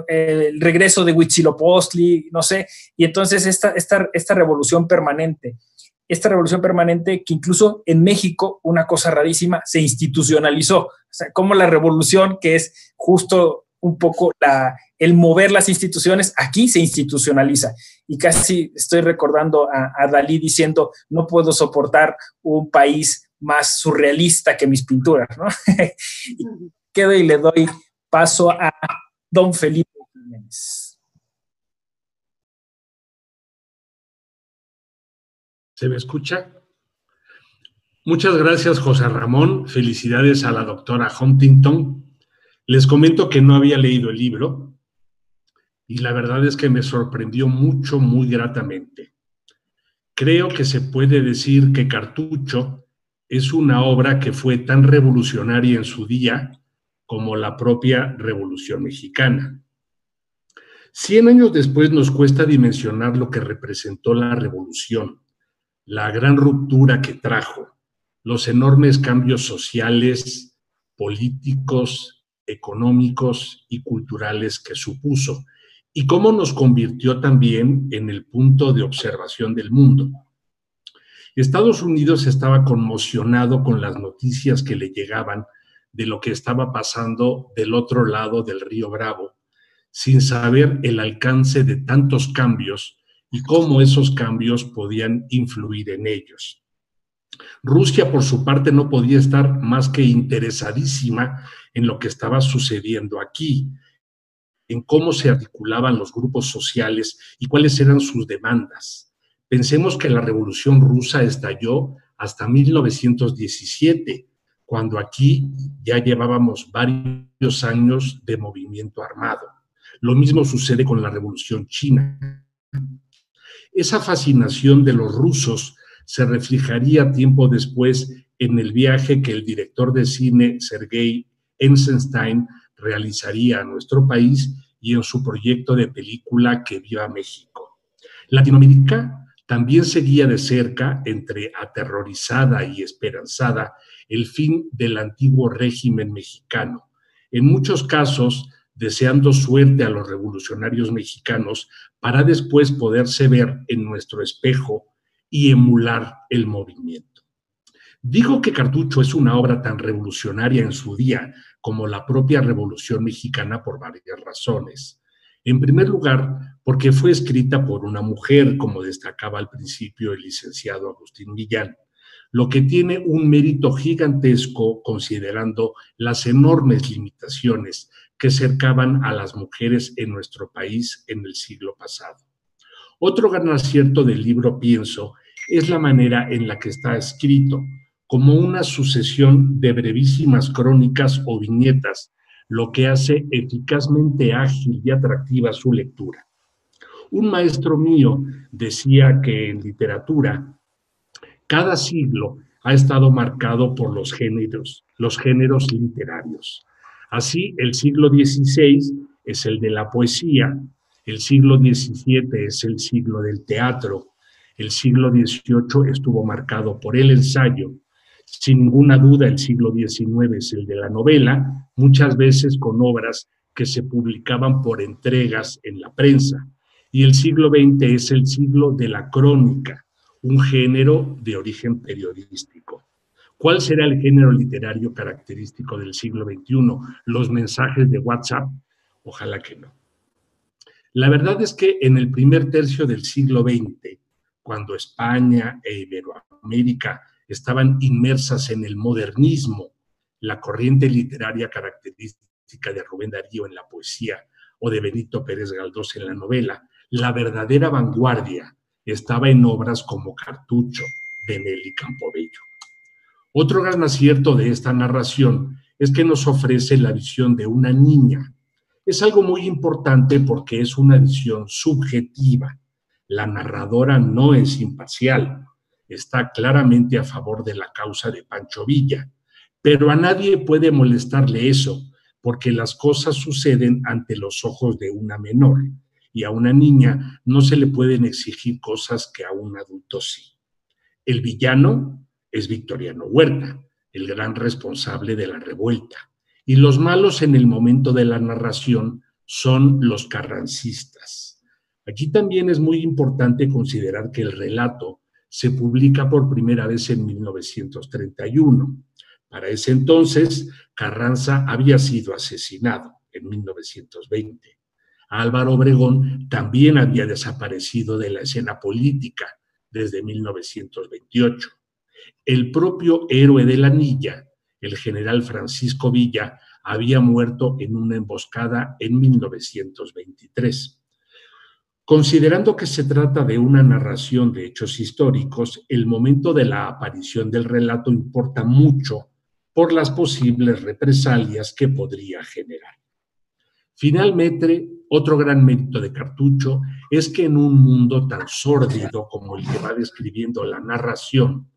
el regreso de Huitzilopochtli, no sé, y entonces esta revolución permanente que incluso en México, una cosa rarísima, se institucionalizó. O sea, como la revolución, que es justo un poco el mover las instituciones, aquí se institucionaliza. Y casi estoy recordando a Dalí diciendo, no puedo soportar un país más surrealista que mis pinturas, ¿no? Y quedo y le doy paso a don Felipe Jiménez. ¿Se me escucha? Muchas gracias, José Ramón. Felicidades a la doctora Huntington. Les comento que no había leído el libro y la verdad es que me sorprendió mucho, muy gratamente. Creo que se puede decir que Cartucho es una obra que fue tan revolucionaria en su día como la propia Revolución Mexicana. 100 años después nos cuesta dimensionar lo que representó la revolución, la gran ruptura que trajo, los enormes cambios sociales, políticos, económicos y culturales que supuso, y cómo nos convirtió también en el punto de observación del mundo. Estados Unidos estaba conmocionado con las noticias que le llegaban de lo que estaba pasando del otro lado del río Bravo, sin saber el alcance de tantos cambios y cómo esos cambios podían influir en ellos. Rusia, por su parte, no podía estar más que interesadísima en lo que estaba sucediendo aquí, en cómo se articulaban los grupos sociales y cuáles eran sus demandas. Pensemos que la Revolución Rusa estalló hasta 1917, cuando aquí ya llevábamos varios años de movimiento armado. Lo mismo sucede con la Revolución China. Esa fascinación de los rusos se reflejaría tiempo después en el viaje que el director de cine Sergei Eisenstein realizaría a nuestro país y en su proyecto de película Que Viva México. Latinoamérica también seguía de cerca, entre aterrorizada y esperanzada, el fin del antiguo régimen mexicano. En muchos casos, deseando suerte a los revolucionarios mexicanos para después poderse ver en nuestro espejo y emular el movimiento. Digo que Cartucho es una obra tan revolucionaria en su día como la propia Revolución Mexicana por varias razones. En primer lugar, porque fue escrita por una mujer, como destacaba al principio el licenciado Agustín Millán, lo que tiene un mérito gigantesco considerando las enormes limitaciones que cercaban a las mujeres en nuestro país en el siglo pasado. Otro gran acierto del libro, pienso, es la manera en la que está escrito, como una sucesión de brevísimas crónicas o viñetas, lo que hace eficazmente ágil y atractiva su lectura. Un maestro mío decía que en literatura, cada siglo ha estado marcado por los géneros literarios. Así, el siglo XVI es el de la poesía, el siglo XVII es el siglo del teatro, el siglo XVIII estuvo marcado por el ensayo. Sin ninguna duda, el siglo XIX es el de la novela, muchas veces con obras que se publicaban por entregas en la prensa. Y el siglo XX es el siglo de la crónica, un género de origen periodístico. ¿Cuál será el género literario característico del siglo XXI? ¿Los mensajes de WhatsApp? Ojalá que no. La verdad es que en el primer tercio del siglo XX, cuando España e Iberoamérica estaban inmersas en el modernismo, la corriente literaria característica de Rubén Darío en la poesía o de Benito Pérez Galdós en la novela, la verdadera vanguardia estaba en obras como Cartucho, de Nelly Campobello. Otro gran acierto de esta narración es que nos ofrece la visión de una niña. Es algo muy importante porque es una visión subjetiva. La narradora no es imparcial, está claramente a favor de la causa de Pancho Villa, pero a nadie puede molestarle eso, porque las cosas suceden ante los ojos de una menor, y a una niña no se le pueden exigir cosas que a un adulto sí. El villano es Victoriano Huerta, el gran responsable de la revuelta, y los malos en el momento de la narración son los carrancistas. Aquí también es muy importante considerar que el relato se publica por primera vez en 1931. Para ese entonces, Carranza había sido asesinado en 1920. Álvaro Obregón también había desaparecido de la escena política desde 1928. El propio héroe de la Anilla, el general Francisco Villa, había muerto en una emboscada en 1923. Considerando que se trata de una narración de hechos históricos, el momento de la aparición del relato importa mucho por las posibles represalias que podría generar. Finalmente, otro gran mérito de Cartucho es que en un mundo tan sórdido como el que va describiendo la narración,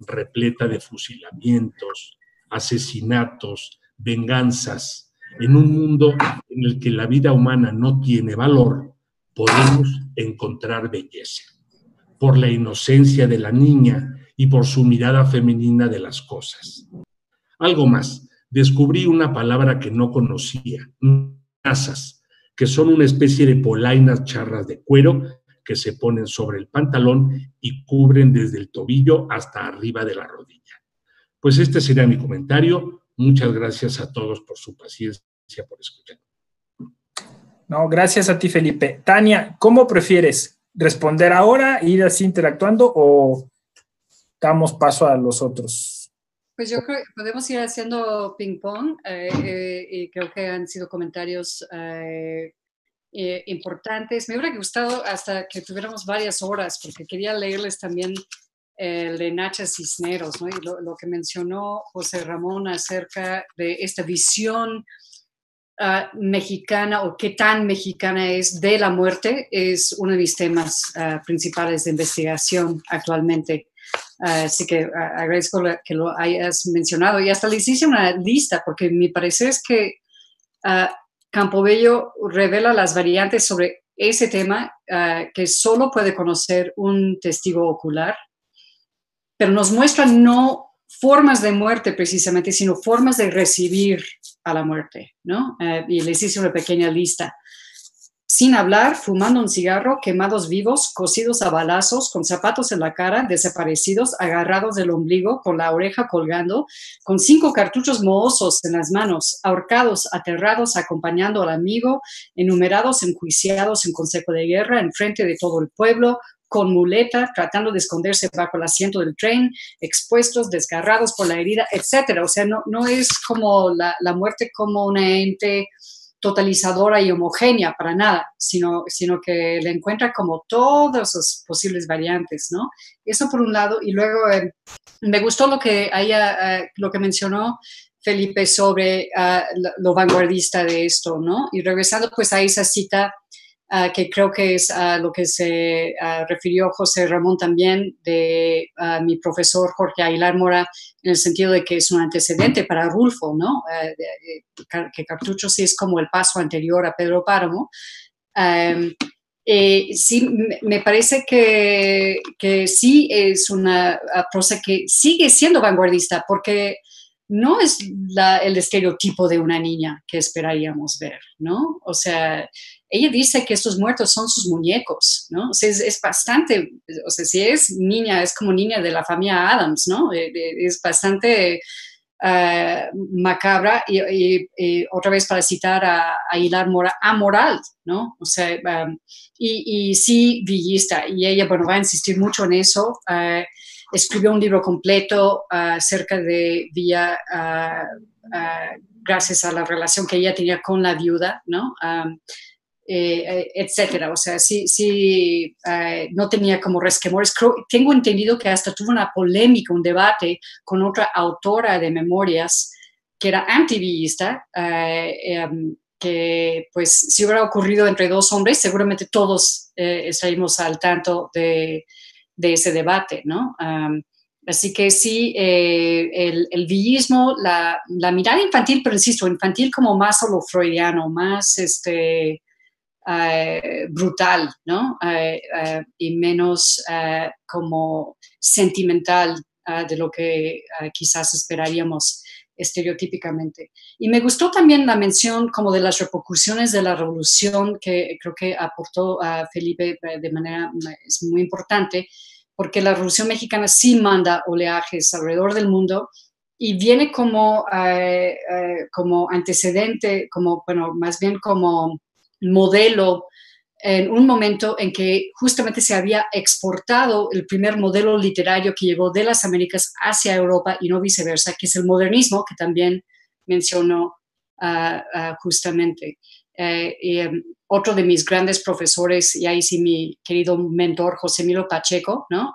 repleta de fusilamientos, asesinatos, venganzas, en un mundo en el que la vida humana no tiene valor, podemos encontrar belleza, por la inocencia de la niña y por su mirada femenina de las cosas. Algo más, descubrí una palabra que no conocía, nazas, que son una especie de polainas charras de cuero que se ponen sobre el pantalón y cubren desde el tobillo hasta arriba de la rodilla. Pues este será mi comentario. Muchas gracias a todos por su paciencia, por escuchar. No, gracias a ti, Felipe. Tania, ¿cómo prefieres? ¿Responder ahora, ir así interactuando o damos paso a los otros? Pues yo creo que podemos ir haciendo ping-pong y creo que han sido comentarios importantes. Me hubiera gustado hasta que tuviéramos varias horas porque quería leerles también el de Nacha Cisneros, ¿no? Y lo que mencionó José Ramón acerca de esta visión mexicana o qué tan mexicana es de la muerte es uno de mis temas principales de investigación actualmente. Así que agradezco que lo hayas mencionado y hasta les hice una lista porque mi parecer es que Campobello revela las variantes sobre ese tema que solo puede conocer un testigo ocular, pero nos muestra no formas de muerte precisamente, sino formas de recibir a la muerte, ¿no? Y les hice una pequeña lista. Sin hablar, fumando un cigarro, quemados vivos, cosidos a balazos, con zapatos en la cara, desaparecidos, agarrados del ombligo, con la oreja colgando, con 5 cartuchos mohosos en las manos, ahorcados, aterrados, acompañando al amigo, enumerados, enjuiciados en consejo de guerra, en frente de todo el pueblo, con muleta, tratando de esconderse bajo el asiento del tren, expuestos, desgarrados por la herida, etc. O sea, no es como la muerte como una ente totalizadora y homogénea para nada, sino que le encuentra como todas sus posibles variantes, ¿no? Eso por un lado, y luego me gustó lo que mencionó Felipe sobre lo vanguardista de esto, ¿no? Y regresando pues a esa cita que creo que es lo que se refirió José Ramón también de mi profesor Jorge Aguilar Mora, en el sentido de que es un antecedente para Rulfo, ¿no? Que Cartucho sí es como el paso anterior a Pedro Páramo. Sí, me parece que sí es una prosa que sigue siendo vanguardista, porque no es el estereotipo de una niña que esperaríamos ver, ¿no? O sea, ella dice que estos muertos son sus muñecos, ¿no? O sea, es bastante, o sea, si es niña, es como niña de la familia Adams, ¿no? Es bastante macabra y otra vez para citar a Aguilar Mora, amoral, ¿no? O sea, y sí villista, y ella, bueno, va a insistir mucho en eso. Escribió un libro completo acerca de Villa gracias a la relación que ella tenía con la viuda, ¿no? Etcétera. O sea, sí no tenía como resquemores. Tengo entendido que hasta tuvo una polémica, un debate con otra autora de memorias que era antivillista, que pues si hubiera ocurrido entre dos hombres, seguramente todos estaríamos al tanto de ese debate, ¿no? Así que sí, el villismo, la mirada infantil, pero insisto, infantil como más a lo freudiano, más brutal, ¿no? Y menos como sentimental de lo que quizás esperaríamos estereotípicamente. Y me gustó también la mención como de las repercusiones de la revolución que creo que aportó a Felipe de manera es muy importante, porque la Revolución Mexicana sí manda oleajes alrededor del mundo y viene como antecedente, como, bueno, más bien como modelo en un momento en que justamente se había exportado el primer modelo literario que llegó de las Américas hacia Europa y no viceversa, que es el modernismo, que también mencionó justamente. Otro de mis grandes profesores, y ahí sí mi querido mentor, José Milo Pacheco, ¿no?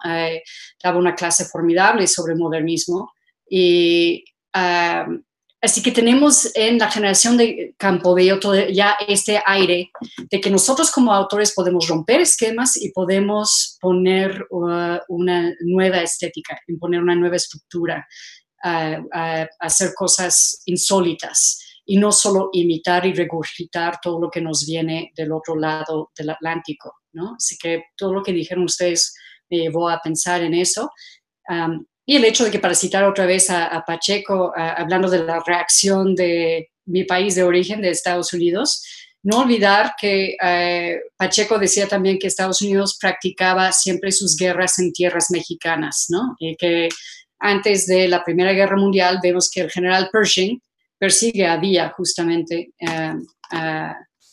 Daba una clase formidable sobre modernismo. Y así que tenemos en la generación de Campobello ya este aire de que nosotros como autores podemos romper esquemas y podemos poner una nueva estética, imponer una nueva estructura, hacer cosas insólitas y no solo imitar y regurgitar todo lo que nos viene del otro lado del Atlántico, ¿no? Así que todo lo que dijeron ustedes me llevó a pensar en eso. Y el hecho de que, para citar otra vez a Pacheco, hablando de la reacción de mi país de origen, de Estados Unidos, no olvidar que Pacheco decía también que Estados Unidos practicaba siempre sus guerras en tierras mexicanas, ¿no? Y que antes de la Primera Guerra Mundial vemos que el general Pershing persigue a Villa justamente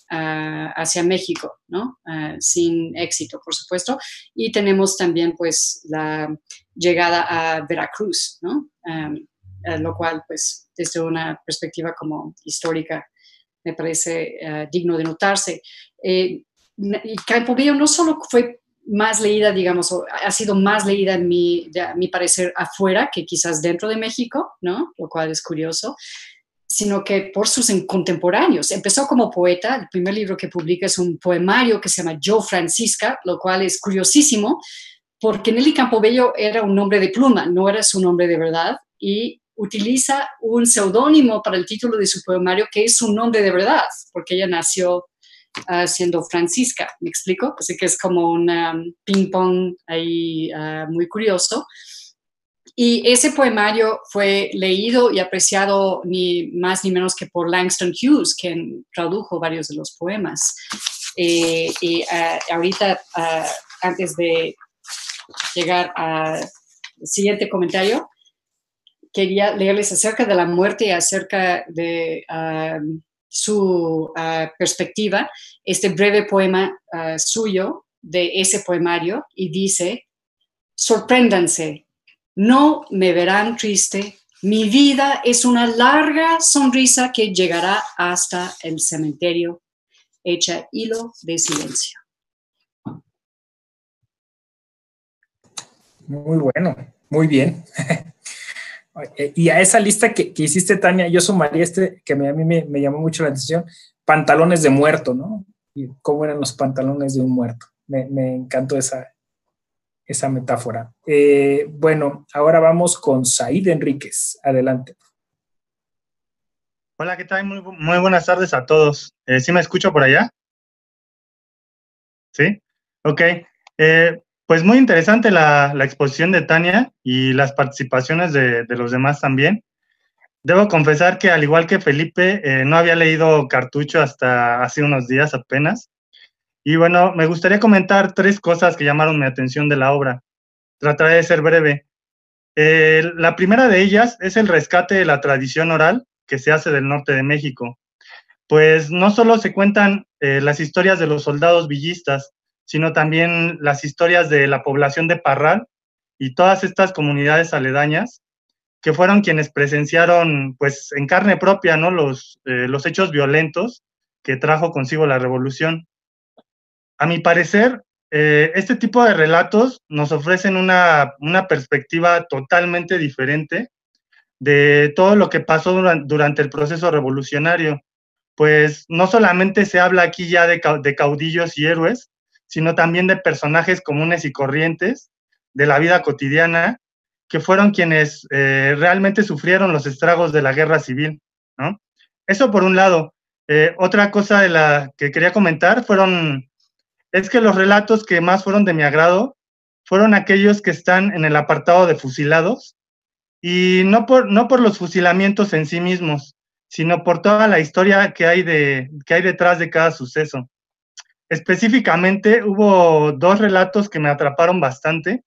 hacia México, ¿no? Sin éxito, por supuesto. Y tenemos también, pues, la llegada a Veracruz, ¿no? Lo cual, pues, desde una perspectiva como histórica, me parece digno de notarse. Y Campobello no solo fue más leída, digamos, o ha sido más leída a mi parecer afuera que quizás dentro de México, ¿no? Lo cual es curioso, sino que por sus contemporáneos. Empezó como poeta, el primer libro que publica es un poemario que se llama Yo Francisca, lo cual es curiosísimo, porque Nelly Campobello era un nombre de pluma, no era su nombre de verdad, y utiliza un seudónimo para el título de su poemario que es su nombre de verdad, porque ella nació siendo Francisca, ¿me explico? Así que es como un ping-pong ahí muy curioso. Y ese poemario fue leído y apreciado ni más ni menos que por Langston Hughes, quien tradujo varios de los poemas. Ahorita, antes de llegar al siguiente comentario, quería leerles acerca de la muerte y acerca de su perspectiva, este breve poema suyo de ese poemario, y dice: sorpréndanse, no me verán triste, mi vida es una larga sonrisa que llegará hasta el cementerio, hecha hilo de silencio. Muy bueno, muy bien. Y a esa lista que hiciste, Tania, yo sumaría que a mí me llamó mucho la atención, pantalones de muerto, ¿no? Y cómo eran los pantalones de un muerto. Me encantó esa metáfora. Bueno, ahora vamos con Said Enríquez. Adelante. Hola, ¿qué tal? Muy buenas tardes a todos. ¿Sí me escucho por allá? ¿Sí? Ok. Pues muy interesante la exposición de Tania y las participaciones de los demás también. Debo confesar que, al igual que Felipe, no había leído Cartucho hasta hace unos días apenas. Y bueno, me gustaría comentar 3 cosas que llamaron mi atención de la obra. Trataré de ser breve. La primera de ellas es el rescate de la tradición oral que se hace del norte de México. Pues no solo se cuentan las historias de los soldados villistas, sino también las historias de la población de Parral y todas estas comunidades aledañas que fueron quienes presenciaron, pues, en carne propia, ¿no?, los hechos violentos que trajo consigo la revolución. A mi parecer, este tipo de relatos nos ofrecen una perspectiva totalmente diferente de todo lo que pasó durante el proceso revolucionario. Pues no solamente se habla aquí ya de caudillos y héroes, sino también de personajes comunes y corrientes de la vida cotidiana, que fueron quienes realmente sufrieron los estragos de la guerra civil, ¿no? Eso por un lado. Otra cosa de la que quería comentar es que los relatos que más fueron de mi agrado fueron aquellos que están en el apartado de fusilados, y no por los fusilamientos en sí mismos, sino por toda la historia que hay detrás de cada suceso. Específicamente, hubo 2 relatos que me atraparon bastante.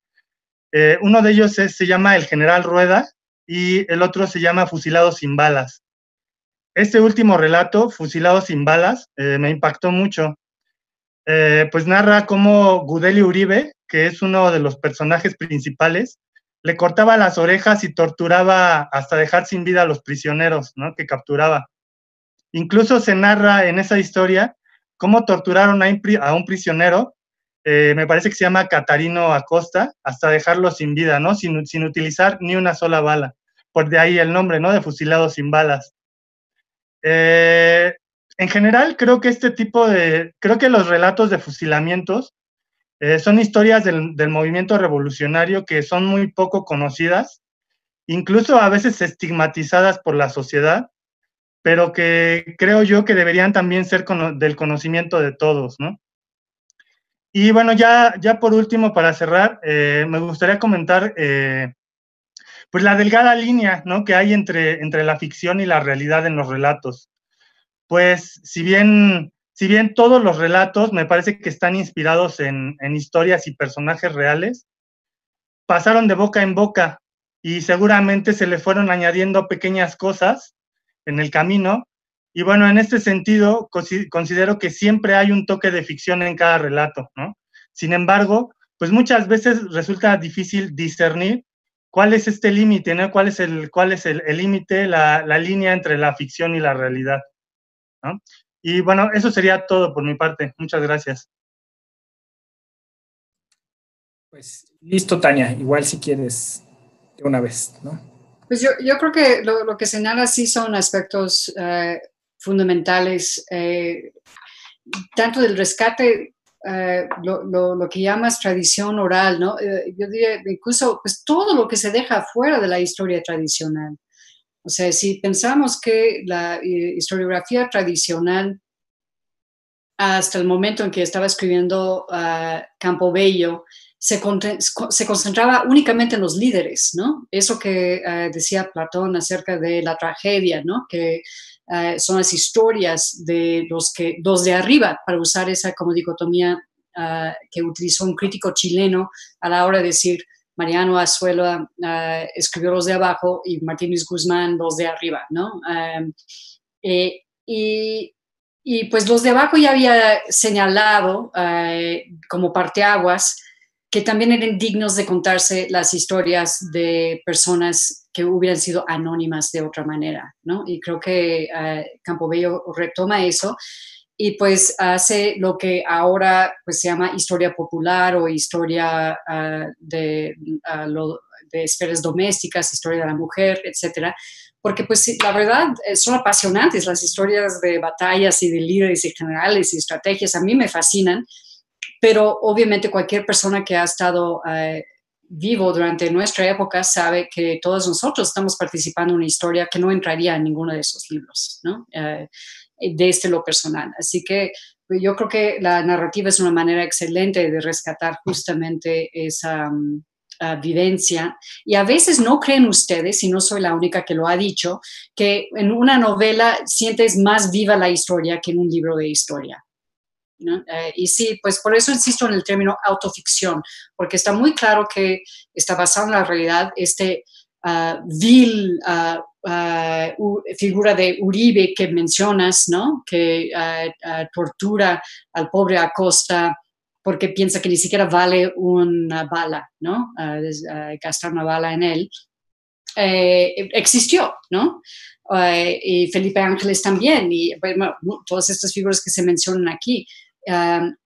Uno de ellos se llama El General Rueda y el otro se llama Fusilados sin balas. Este último relato, Fusilados sin balas, me impactó mucho. Pues narra cómo Gudelio Uribe, que es uno de los personajes principales, le cortaba las orejas y torturaba hasta dejar sin vida a los prisioneros, ¿no?, que capturaba. Incluso se narra en esa historia cómo torturaron a un prisionero, me parece que se llama Catarino Acosta, hasta dejarlo sin vida, ¿no? Sin utilizar ni una sola bala. Por de ahí el nombre, ¿no? De fusilado sin balas. En general, creo que creo que los relatos de fusilamientos son historias del movimiento revolucionario que son muy poco conocidas, incluso a veces estigmatizadas por la sociedad, pero que creo yo que deberían también ser del conocimiento de todos, ¿no? Y bueno, ya por último, para cerrar, me gustaría comentar pues la delgada línea, ¿no?, que hay entre la ficción y la realidad en los relatos. Pues si bien todos los relatos me parece que están inspirados en historias y personajes reales, pasaron de boca en boca y seguramente se le fueron añadiendo pequeñas cosas en el camino. Y bueno, en este sentido, considero que siempre hay un toque de ficción en cada relato, ¿no? Sin embargo, pues muchas veces resulta difícil discernir cuál es este límite, ¿no? ¿Cuál es el límite, la línea entre la ficción y la realidad, ¿no? Y bueno, eso sería todo por mi parte. Muchas gracias. Pues listo, Tania. Igual si quieres de una vez, ¿no? Pues yo creo que lo que señala sí son aspectos fundamentales, tanto del rescate, lo que llamas tradición oral, ¿no? Yo diría incluso pues todo lo que se deja fuera de la historia tradicional. O sea, si pensamos que la historiografía tradicional, hasta el momento en que estaba escribiendo Campobello, se concentraba únicamente en los líderes, ¿no? Eso que decía Platón acerca de la tragedia, ¿no? Que son las historias de los de arriba, para usar esa como dicotomía que utilizó un crítico chileno a la hora de decir Mariano Azuela escribió los de abajo y Martínez Guzmán los de arriba, ¿no? Y pues los de abajo ya había señalado como parteaguas que también eran dignos de contarse las historias de personas que hubieran sido anónimas de otra manera, ¿no? Y creo que Campobello retoma eso y pues hace lo que ahora pues se llama historia popular o historia de esferas domésticas, historia de la mujer, etcétera, porque pues la verdad son apasionantes las historias de batallas y de líderes y generales y estrategias, a mí me fascinan, pero obviamente cualquier persona que ha estado vivo durante nuestra época sabe que todos nosotros estamos participando en una historia que no entraría en ninguno de esos libros, ¿no? Desde lo personal. Así que yo creo que la narrativa es una manera excelente de rescatar justamente esa vivencia. Y a veces no creen ustedes, y no soy la única que lo ha dicho, que en una novela sientes más viva la historia que en un libro de historia, ¿no? Y sí, pues por eso insisto en el término autoficción, porque está muy claro que está basado en la realidad vil figura de Uribe que mencionas, ¿no? Que tortura al pobre Acosta porque piensa que ni siquiera vale una bala, ¿no? Gastar una bala en él. Existió, ¿no? Y Felipe Ángeles también, y bueno, todas estas figuras que se mencionan aquí.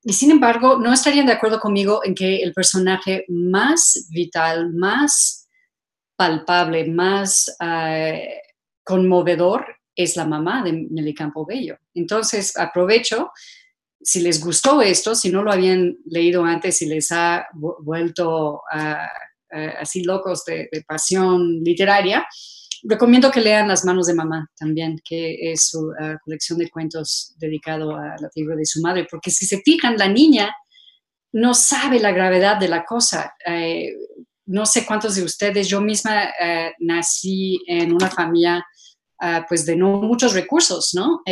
Y sin embargo, no estarían de acuerdo conmigo en que el personaje más vital, más palpable, más conmovedor es la mamá de Nelly Campobello. Entonces, aprovecho, si les gustó esto, si no lo habían leído antes y les ha vuelto así locos de pasión literaria, recomiendo que lean Las manos de mamá también, que es su colección de cuentos dedicado a la figura de su madre, porque si se fijan, la niña no sabe la gravedad de la cosa. No sé cuántos de ustedes, yo misma nací en una familia pues de no muchos recursos, ¿no?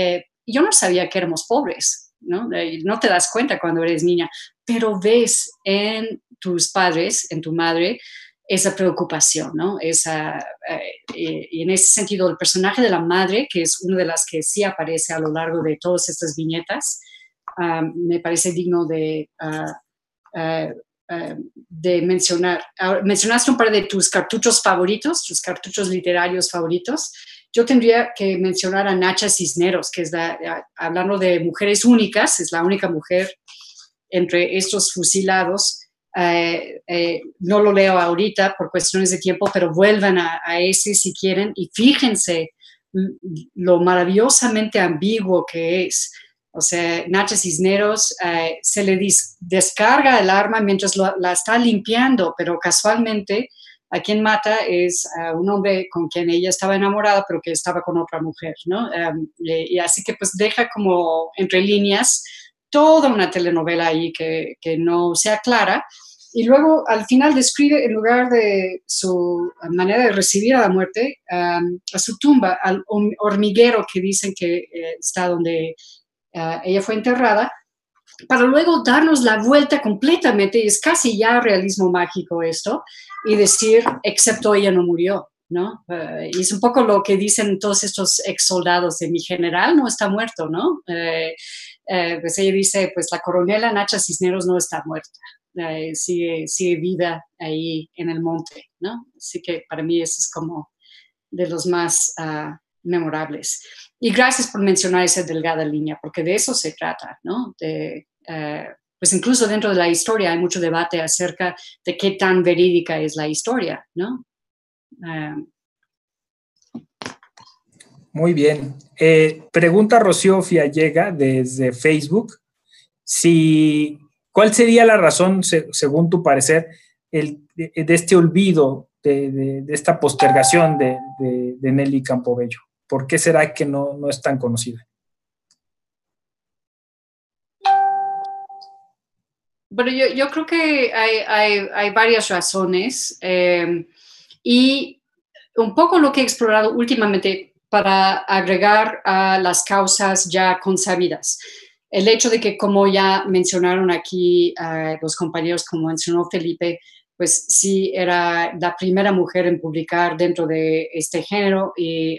Yo no sabía que éramos pobres, ¿no? No te das cuenta cuando eres niña, pero ves en tus padres, en tu madre, esa preocupación, ¿no? Y en ese sentido, el personaje de la madre, que es una de las que sí aparece a lo largo de todas estas viñetas, me parece digno de mencionar. Mencionaste un par de tus cartuchos favoritos, tus cartuchos literarios favoritos. yo tendría que mencionar a Nacha Cisneros, que es hablando de mujeres únicas, es la única mujer entre estos fusilados. No lo leo ahorita por cuestiones de tiempo, pero vuelvan a ese si quieren y fíjense lo maravillosamente ambiguo que es. O sea, Nacha Cisneros se le descarga el arma mientras la está limpiando, pero casualmente a quien mata es un hombre con quien ella estaba enamorada, pero que estaba con otra mujer, ¿no? Y así que pues deja como entre líneas toda una telenovela ahí que no se aclara. Y luego al final describe, en lugar de su manera de recibir a la muerte, a su tumba, al hormiguero que dicen que está donde ella fue enterrada, para luego darnos la vuelta completamente, y es casi ya realismo mágico esto, y decir, excepto ella no murió, ¿no? Y es un poco lo que dicen todos estos ex soldados de mi general no está muerto, ¿no? Pues ella dice, pues la coronela Nacha Cisneros no está muerta. Sigue viva ahí en el monte, ¿no? Así que para mí eso es como de los más memorables. Y gracias por mencionar esa delgada línea, porque de eso se trata, ¿no? Pues incluso dentro de la historia hay mucho debate acerca de qué tan verídica es la historia, ¿no? Muy bien. Pregunta Rocío Fiallega desde Facebook. ¿Cuál sería la razón, según tu parecer, de este olvido, de esta postergación de Nelly Campobello? ¿Por qué será que no es tan conocida? Bueno, yo creo que hay varias razones y un poco lo que he explorado últimamente para agregar a las causas ya consabidas. El hecho de que, como ya mencionaron aquí los compañeros, como mencionó Felipe, pues sí era la primera mujer en publicar dentro de este género y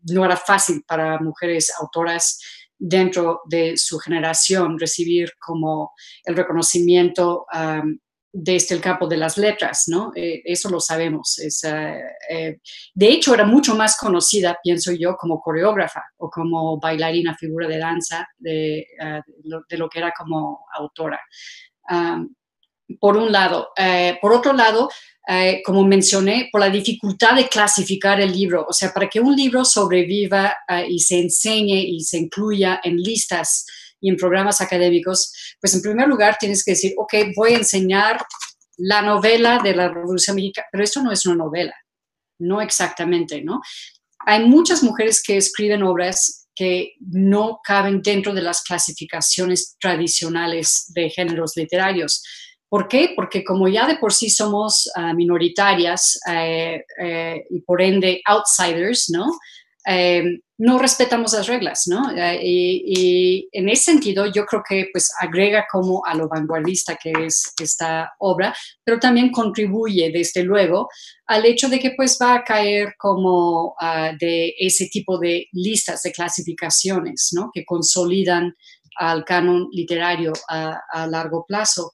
no era fácil para mujeres autoras dentro de su generación recibir como el reconocimiento desde el campo de las letras, ¿no? Eso lo sabemos. De hecho, era mucho más conocida, pienso yo, como coreógrafa o como bailarina, figura de danza, de lo que era como autora. Por un lado. Por otro lado, como mencioné, por la dificultad de clasificar el libro. O sea, para que un libro sobreviva y se enseñe y se incluya en listas y en programas académicos, pues en primer lugar tienes que decir, ok, voy a enseñar la novela de la Revolución Mexicana, pero esto no es una novela, no exactamente, ¿no? Hay muchas mujeres que escriben obras que no caben dentro de las clasificaciones tradicionales de géneros literarios. ¿Por qué? Porque como ya de por sí somos minoritarias y por ende outsiders, ¿no? No respetamos las reglas, ¿no? Y en ese sentido yo creo que pues agrega como a lo vanguardista que es esta obra, pero también contribuye desde luego al hecho de que pues va a caer como de ese tipo de listas de clasificaciones, ¿no? Que consolidan al canon literario a largo plazo.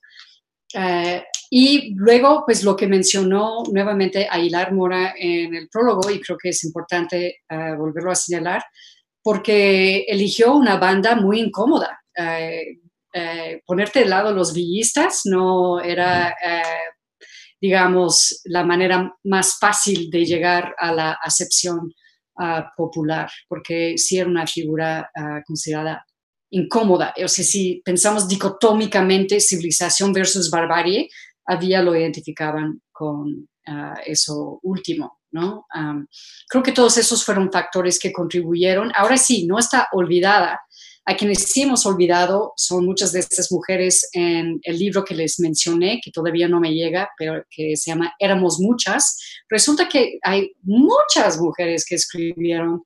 Y luego, pues lo que mencionó nuevamente Aguilar Mora en el prólogo, y creo que es importante volverlo a señalar, porque eligió una banda muy incómoda. Ponerte del lado de los villistas no era, digamos, la manera más fácil de llegar a la acepción popular, porque sí era una figura considerada incómoda. O sea, si pensamos dicotómicamente civilización versus barbarie, a día lo identificaban con eso último, ¿no? Creo que todos esos fueron factores que contribuyeron. Ahora sí, no está olvidada. A quienes sí hemos olvidado son muchas de estas mujeres en el libro que les mencioné, que todavía no me llega, pero que se llama Éramos Muchas. Resulta que hay muchas mujeres que escribieron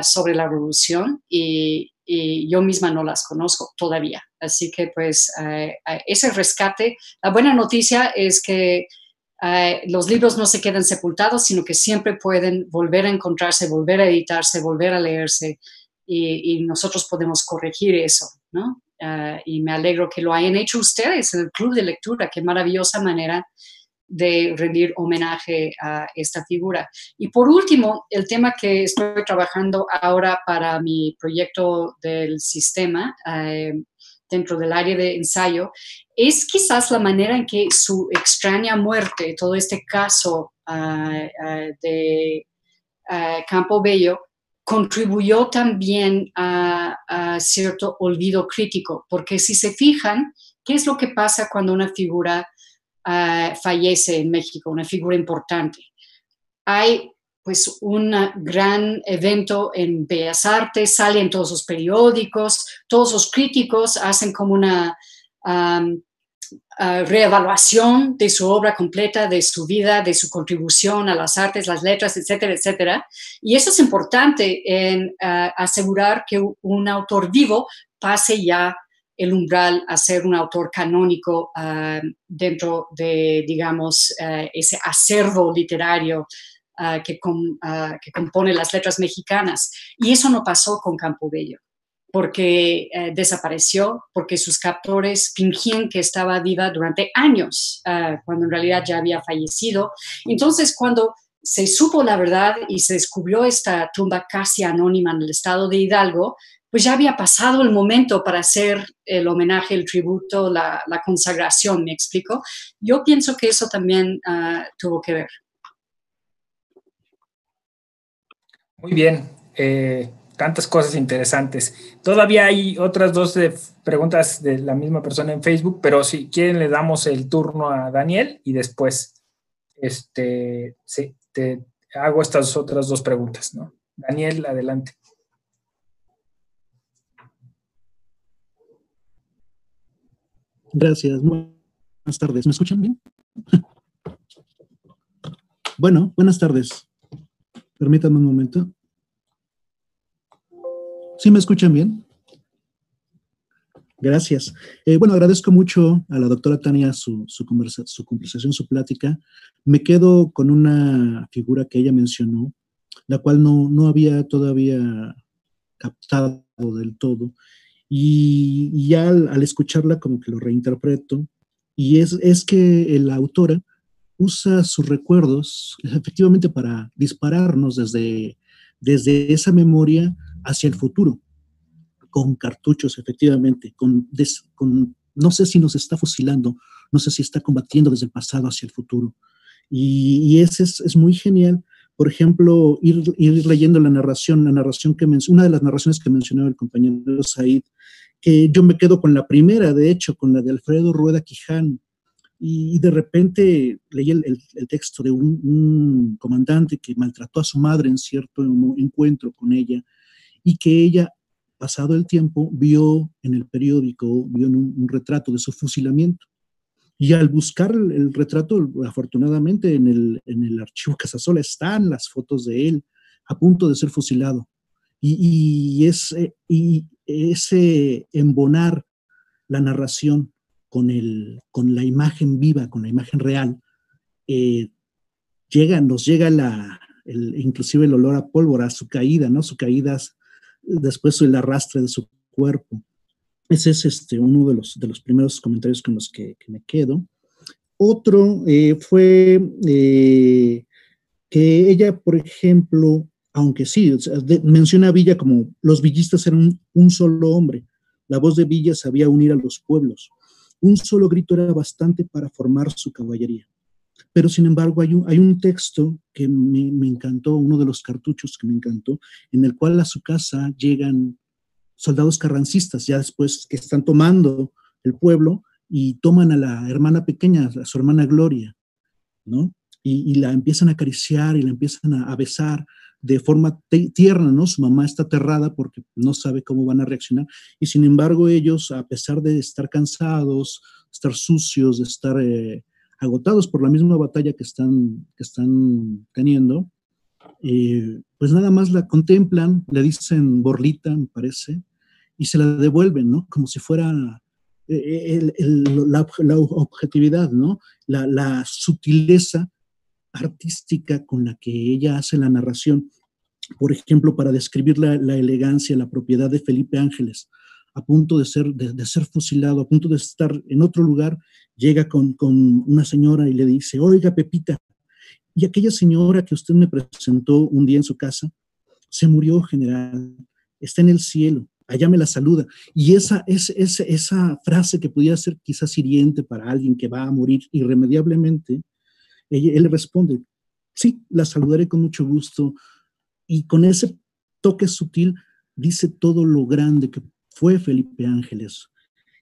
sobre la revolución y yo misma no las conozco todavía. Así que pues ese rescate, la buena noticia es que los libros no se quedan sepultados, sino que siempre pueden volver a encontrarse, volver a editarse, volver a leerse y nosotros podemos corregir eso, ¿no? Y me alegro que lo hayan hecho ustedes en el Club de Lectura, qué maravillosa manera de rendir homenaje a esta figura. Y por último, el tema que estoy trabajando ahora para mi proyecto del sistema, dentro del área de ensayo, es quizás la manera en que su extraña muerte, todo este caso de Campobello, contribuyó también a cierto olvido crítico, porque si se fijan, ¿qué es lo que pasa cuando una figura fallece en México, una figura importante? Hay pues un gran evento en Bellas Artes, sale en todos los periódicos, todos los críticos hacen como una reevaluación de su obra completa, de su vida, de su contribución a las artes, las letras, etcétera, etcétera. Y eso es importante en asegurar que un autor vivo pase ya el umbral a ser un autor canónico dentro de, digamos, ese acervo literario que compone las letras mexicanas. Y eso no pasó con Campobello, porque desapareció, porque sus captores fingían que estaba viva durante años, cuando en realidad ya había fallecido. Entonces, cuando se supo la verdad y se descubrió esta tumba casi anónima en el estado de Hidalgo, pues ya había pasado el momento para hacer el homenaje, el tributo, la consagración, ¿me explico? Yo pienso que eso también tuvo que ver. Muy bien, tantas cosas interesantes. Todavía hay otras dos preguntas de la misma persona en Facebook, pero si quieren le damos el turno a Daniel y después sí, te hago estas otras dos preguntas, ¿no? Daniel, adelante. Gracias. Buenas tardes. ¿Me escuchan bien? Bueno, buenas tardes. Permítanme un momento. ¿Sí me escuchan bien? Gracias. Bueno, agradezco mucho a la doctora Tania su conversación, su plática. Me quedo con una figura que ella mencionó, la cual no había todavía captado del todo. Y ya al escucharla como que lo reinterpreto. Y es que la autora usa sus recuerdos efectivamente para dispararnos desde esa memoria hacia el futuro, con cartuchos, efectivamente, no sé si nos está fusilando, no sé si está combatiendo desde el pasado hacia el futuro. Y ese es muy genial. Por ejemplo, ir leyendo la narración que una de las narraciones que mencionaba el compañero Said, que yo me quedo con la primera, de hecho, con la de Alfredo Rueda Quijano. Y de repente leí el texto de un comandante que maltrató a su madre en cierto encuentro con ella, y que ella, pasado el tiempo, vio en el periódico, vio en un retrato de su fusilamiento. Y al buscar el retrato, afortunadamente en el archivo Casasola están las fotos de él a punto de ser fusilado. Y ese embonar la narración con la imagen viva, con la imagen real, nos llega inclusive el olor a pólvora, su caída, ¿no? Su caída, después el arrastre de su cuerpo. Ese es uno de los primeros comentarios con los que me quedo. Otro fue que ella, por ejemplo, aunque sí, menciona a Villa como los villistas eran un solo hombre. La voz de Villa sabía unir a los pueblos. Un solo grito era bastante para formar su caballería. Pero sin embargo hay un texto que me encantó, uno de los cartuchos que me encantó, en el cual a su casa llegan soldados carrancistas, ya después que están tomando el pueblo, y toman a la hermana pequeña, a su hermana Gloria, ¿no? Y la empiezan a acariciar y la empiezan a besar de forma tierna, ¿no? Su mamá está aterrada porque no sabe cómo van a reaccionar, y sin embargo ellos, a pesar de estar cansados, estar sucios, de estar agotados por la misma batalla que están teniendo, pues nada más la contemplan, le dicen Borlita, me parece, y se la devuelven, ¿no? Como si fuera la objetividad, ¿no? La sutileza artística con la que ella hace la narración. Por ejemplo, para describir la elegancia, la propiedad de Felipe Ángeles, a punto de ser fusilado, a punto de estar en otro lugar, llega con una señora y le dice, oiga, Pepita, y aquella señora que usted me presentó un día en su casa, se murió, general, está en el cielo, allá me la saluda. Y esa frase que pudiera ser quizás hiriente para alguien que va a morir irremediablemente, él le responde, sí, la saludaré con mucho gusto. Y con ese toque sutil dice todo lo grande que fue Felipe Ángeles.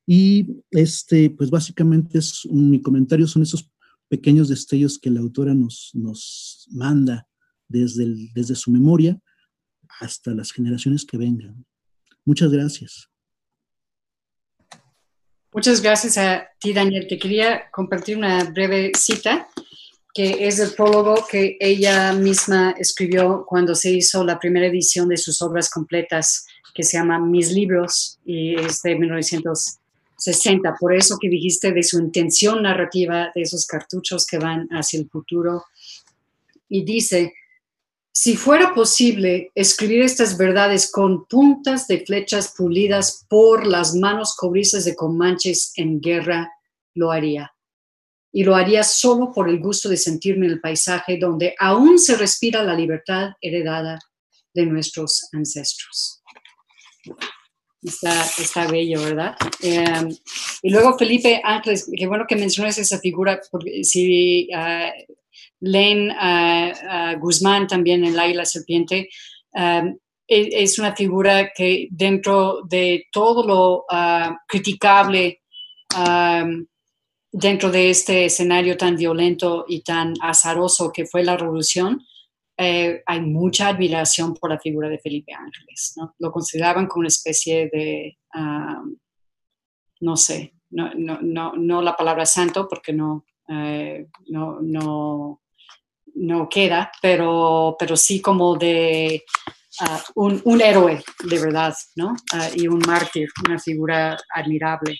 Y pues básicamente mi comentario son esos pequeños destellos que la autora nos manda desde su memoria hasta las generaciones que vengan. Muchas gracias. Muchas gracias a ti, Daniel. Te quería compartir una breve cita que es el prólogo que ella misma escribió cuando se hizo la primera edición de sus obras completas, que se llama Mis Libros, y es de 1960. Por eso que dijiste de su intención narrativa, de esos cartuchos que van hacia el futuro. Y dice, si fuera posible escribir estas verdades con puntas de flechas pulidas por las manos cobrizas de comanches en guerra, lo haría. Y lo haría solo por el gusto de sentirme en el paisaje donde aún se respira la libertad heredada de nuestros ancestros. Está bello, ¿verdad? Y luego Felipe Ángeles, qué bueno que mencionas esa figura, porque si leen Guzmán también en La y la Serpiente, es una figura que dentro de todo lo criticable, dentro de este escenario tan violento y tan azaroso que fue la revolución, hay mucha admiración por la figura de Felipe Ángeles, ¿no? Lo consideraban como una especie de, no sé, no la palabra santo, porque no queda, pero sí como de un héroe de verdad, ¿no? Y un mártir, una figura admirable.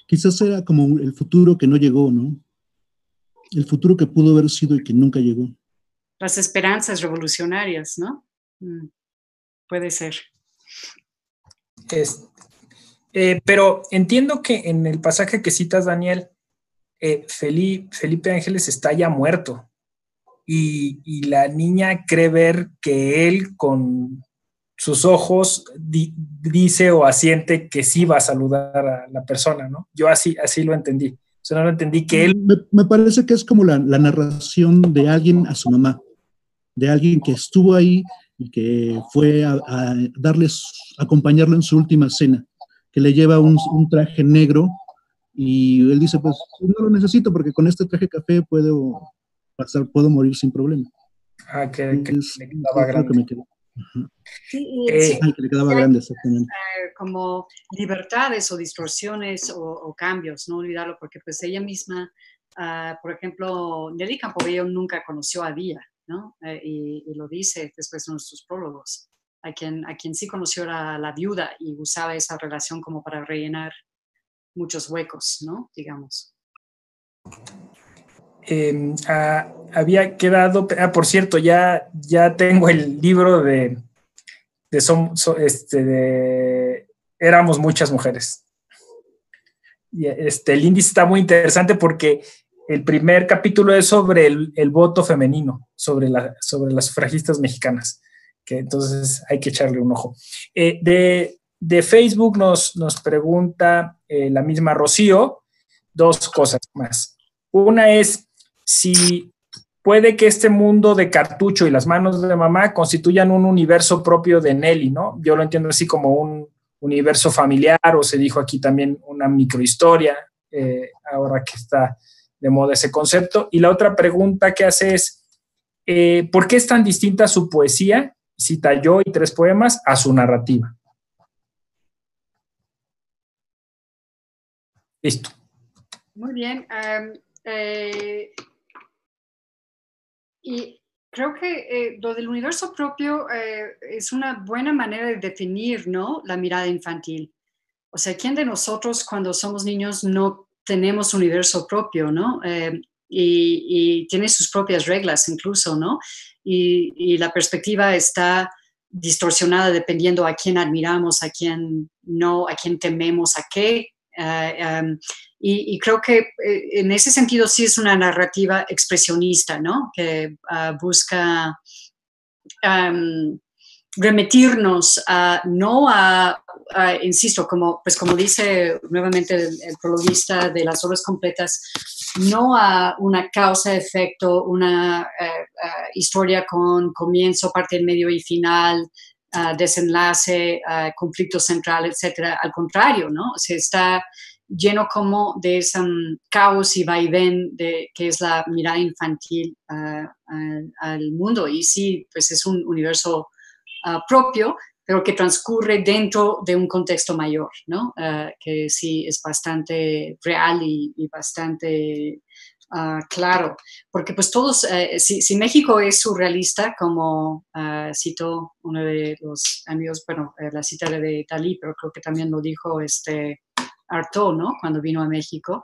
Quizás era como el futuro que no llegó, ¿no? El futuro que pudo haber sido y que nunca llegó. Las esperanzas revolucionarias, ¿no? Puede ser. Pero entiendo que en el pasaje que citas, Daniel, Felipe Ángeles está ya muerto y la niña cree ver que él con sus ojos dice o asiente que sí va a saludar a la persona, ¿no? Yo así lo entendí. O sea, no lo entendí que él... Me parece que es como la narración de alguien a su mamá, de alguien que estuvo ahí y que fue a acompañarlo en su última cena, que le lleva un traje negro y él dice, pues no lo necesito porque con este traje café puedo morir sin problema. Que le quedaba grande. Sí, que le quedaba grande, exactamente. Como libertades o distorsiones o cambios, no olvidarlo, porque pues ella misma, por ejemplo, Nelly Campobello nunca conoció a Villa, ¿no? Y lo dice después en nuestros prólogos. A quien sí conoció era la viuda y usaba esa relación como para rellenar muchos huecos, ¿no? Digamos. Había quedado, por cierto, ya tengo el libro de Éramos muchas mujeres. Y el índice está muy interesante porque el primer capítulo es sobre el voto femenino, sobre las sufragistas mexicanas, que entonces hay que echarle un ojo. De Facebook nos pregunta la misma Rocío dos cosas más. Una es si puede que este mundo de Cartucho y las manos de mamá constituyan un universo propio de Nelly, ¿no? Yo lo entiendo así como un universo familiar, o se dijo aquí también una microhistoria, ahora que está de moda ese concepto. Y la otra pregunta que hace es, ¿por qué es tan distinta su poesía, cita yo y 3 poemas, a su narrativa? Listo. Muy bien. Y creo que lo del universo propio es una buena manera de definir, ¿no?, la mirada infantil. O sea, ¿quién de nosotros cuando somos niños no tenemos un universo propio, ¿no? Y tiene sus propias reglas incluso, ¿no? Y la perspectiva está distorsionada dependiendo a quién admiramos, a quién no, a quién tememos, a qué. Y creo que en ese sentido sí es una narrativa expresionista, ¿no? Que busca remitirnos insisto, como dice nuevamente el prologuista de las obras completas, no a una causa-efecto, una historia con comienzo, parte, medio y final, desenlace, conflicto central, etcétera. Al contrario, ¿no? Se está lleno como de ese caos y vaivén que es la mirada infantil al mundo. Y sí, pues es un universo propio, pero que transcurre dentro de un contexto mayor, ¿no? Que sí es bastante real y bastante claro. Porque pues todos, si México es surrealista, como citó uno de los amigos, bueno, la cita de Dalí, pero creo que también lo dijo Artaud, ¿no? Cuando vino a México,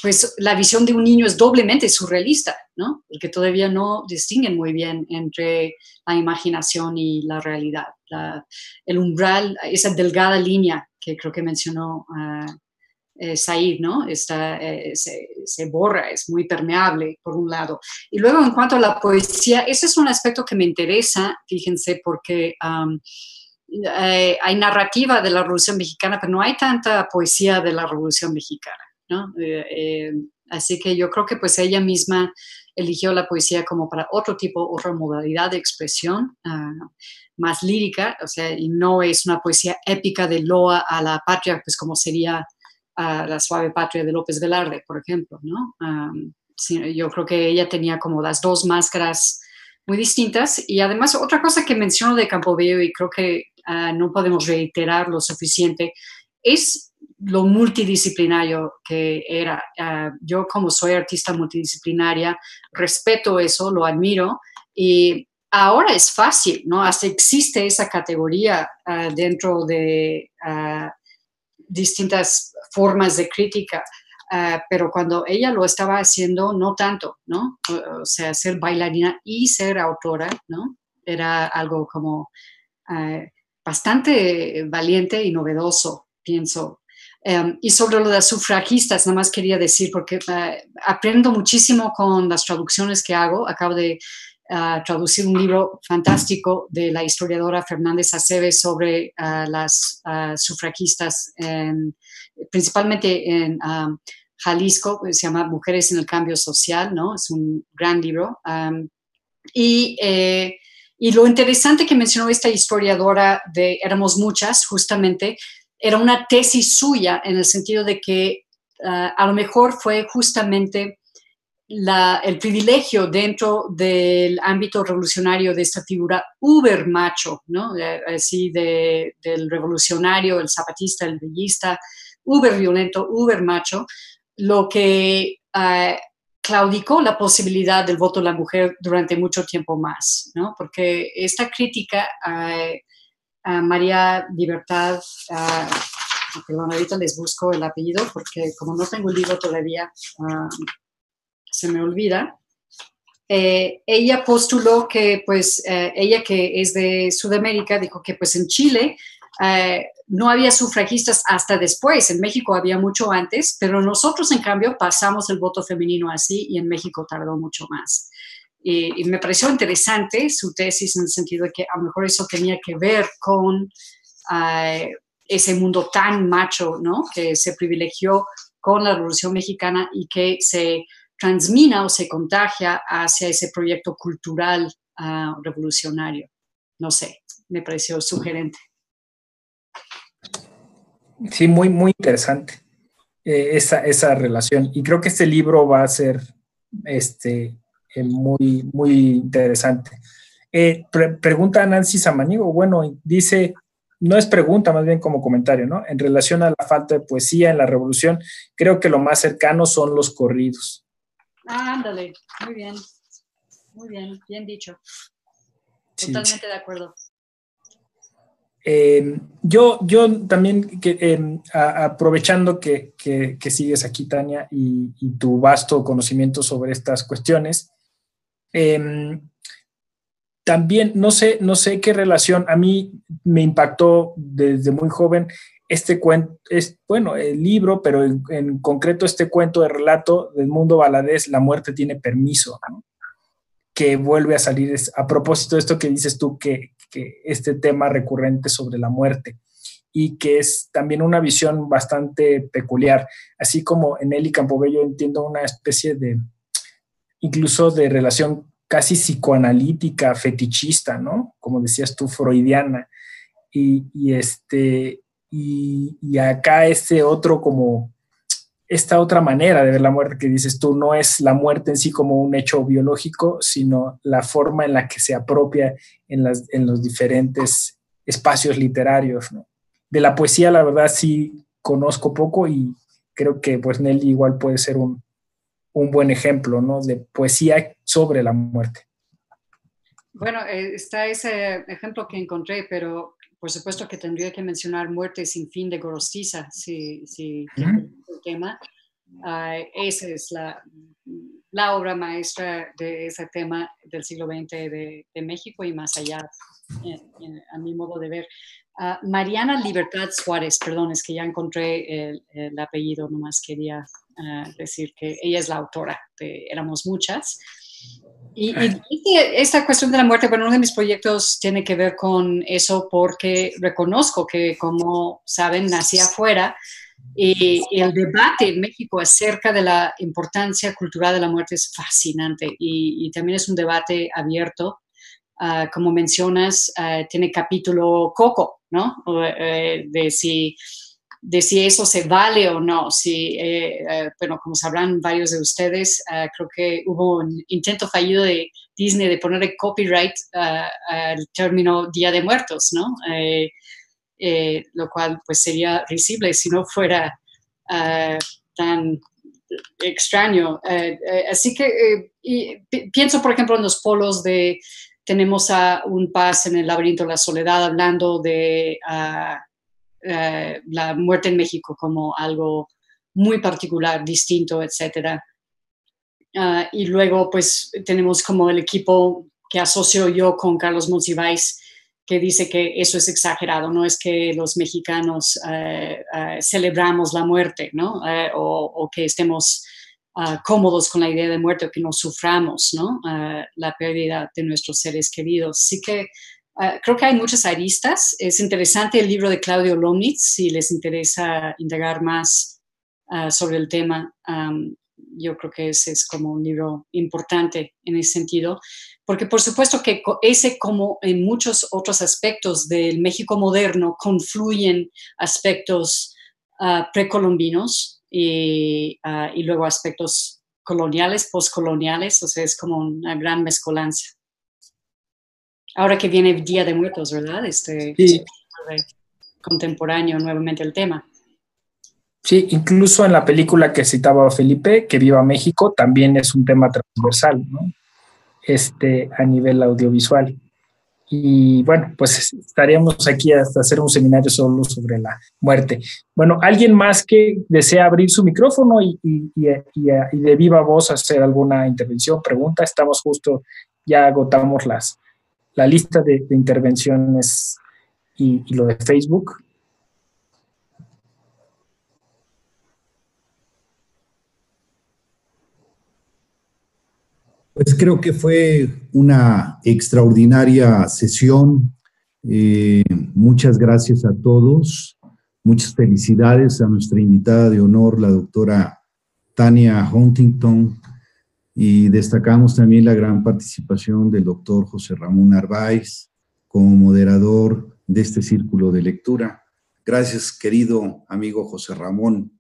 pues la visión de un niño es doblemente surrealista, ¿no? Porque todavía no distinguen muy bien entre la imaginación y la realidad. El umbral, esa delgada línea que creo que mencionó Said, ¿no? Se borra, es muy permeable, por un lado. Y luego, en cuanto a la poesía, ese es un aspecto que me interesa, fíjense, porque hay narrativa de la Revolución Mexicana, pero no hay tanta poesía de la Revolución Mexicana, ¿no? Así que yo creo que pues ella misma eligió la poesía como para otro tipo, otra modalidad de expresión, más lírica, o sea, y no es una poesía épica de loa a la patria, pues como sería La suave patria de López Velarde, por ejemplo, ¿no? Sí, yo creo que ella tenía como las dos máscaras muy distintas. Y además, otra cosa que menciono de Campobello, y creo que no podemos reiterar lo suficiente, es lo multidisciplinario que era. Yo, como soy artista multidisciplinaria, respeto eso, lo admiro, y ahora es fácil, ¿no? Hasta existe esa categoría dentro de distintas formas de crítica. Pero cuando ella lo estaba haciendo, no tanto, ¿no? O sea, ser bailarina y ser autora, ¿no? Era algo como bastante valiente y novedoso, pienso. Y sobre lo de las sufragistas, nada más quería decir, porque aprendo muchísimo con las traducciones que hago. Acabo de traducir un libro fantástico de la historiadora Fernández Aceves sobre las sufragistas, principalmente en Jalisco, se llama Mujeres en el Cambio Social, ¿no? Es un gran libro. Y lo interesante que mencionó esta historiadora de Éramos Muchas, justamente, era una tesis suya en el sentido de que a lo mejor fue justamente el privilegio dentro del ámbito revolucionario de esta figura uber macho, ¿no? Así del revolucionario, el zapatista, el villista, uber violento, uber macho, lo que claudicó la posibilidad del voto de la mujer durante mucho tiempo más, ¿no? Porque esta crítica a María Libertad, perdón, ahorita les busco el apellido porque como no tengo el libro todavía, se me olvida. Ella postuló que, pues, ella que es de Sudamérica, dijo que, pues, en Chile no había sufragistas hasta después. En México había mucho antes, pero nosotros, en cambio, pasamos el voto femenino así y en México tardó mucho más. Y me pareció interesante su tesis en el sentido de que a lo mejor eso tenía que ver con ese mundo tan macho, ¿no? Que se privilegió con la Revolución Mexicana y que se transmina o se contagia hacia ese proyecto cultural revolucionario. No sé, me pareció sugerente. Sí, muy, muy interesante esa relación. Y creo que este libro va a ser muy, muy interesante. Pregunta a Nancy Samaniego, bueno, dice, no es pregunta, más bien como comentario, ¿no? En relación a la falta de poesía en la revolución, creo que lo más cercano son los corridos. Ándale, muy bien dicho. Totalmente sí. De acuerdo. Yo también, aprovechando que sigues aquí, Tania, y tu vasto conocimiento sobre estas cuestiones, también no sé qué relación, a mí me impactó desde muy joven este cuento, el libro, pero en concreto este cuento de relato del Mundo Valadez, La muerte tiene permiso, ¿no? Que vuelve a salir a propósito de esto que dices tú, que este tema recurrente sobre la muerte, y que es también una visión bastante peculiar, así como en Eli Campobello entiendo una especie de, incluso de relación casi psicoanalítica, fetichista, ¿no? Como decías tú, freudiana, y acá esta otra manera de ver la muerte que dices tú, no es la muerte en sí como un hecho biológico, sino la forma en la que se apropia en los diferentes espacios literarios, ¿no? De la poesía, la verdad, sí conozco poco y creo que pues Nelly igual puede ser un buen ejemplo, ¿no? De poesía sobre la muerte. Bueno, está ese ejemplo que encontré, pero por supuesto que tendría que mencionar Muerte sin fin de Gorostiza, si el tema. Esa es la obra maestra de ese tema del siglo XX de México y más allá, a mi modo de ver. Mariana Libertad Suárez, perdón, es que ya encontré el apellido, nomás quería decir que ella es la autora de Éramos Muchas. Y esta cuestión de la muerte, bueno, uno de mis proyectos tiene que ver con eso porque reconozco que, como saben, nací afuera y el debate en México acerca de la importancia cultural de la muerte es fascinante y también es un debate abierto. Como mencionas, tiene capítulo Coco, ¿no? De si eso se vale o no. Bueno, como sabrán varios de ustedes, creo que hubo un intento fallido de Disney de ponerle copyright al término Día de Muertos, ¿no? Lo cual pues sería risible si no fuera tan extraño. Así que pienso, por ejemplo, en los polos tenemos a Un Paz en el laberinto de la soledad hablando de la muerte en México como algo muy particular, distinto, etc. Y luego pues tenemos como el equipo que asocio yo con Carlos Monsiváis, que dice que eso es exagerado, no es que los mexicanos celebramos la muerte, ¿no? O que estemos cómodos con la idea de muerte o que no suframos, ¿no? La pérdida de nuestros seres queridos. Así que creo que hay muchas aristas. Es interesante el libro de Claudio Lomnitz, si les interesa indagar más sobre el tema. Yo creo que ese es como un libro importante en ese sentido, porque por supuesto que ese, como en muchos otros aspectos del México moderno, confluyen aspectos precolombinos y luego aspectos coloniales, postcoloniales, o sea, es como una gran mezcolanza. Ahora que viene Día de Muertos, ¿verdad? Sí. Contemporáneo nuevamente el tema. Sí, incluso en la película que citaba Felipe, Que Viva México, también es un tema transversal, ¿no? A nivel audiovisual. Y bueno, pues estaríamos aquí hasta hacer un seminario solo sobre la muerte. Bueno, ¿alguien más que desea abrir su micrófono y de viva voz hacer alguna intervención, pregunta? Estamos justo, ya agotamos la lista de intervenciones y lo de Facebook. Pues creo que fue una extraordinaria sesión. Muchas gracias a todos. Muchas felicidades a nuestra invitada de honor, la doctora Tania Huntington. Y destacamos también la gran participación del doctor José Ramón Narváez como moderador de este círculo de lectura. Gracias, querido amigo José Ramón.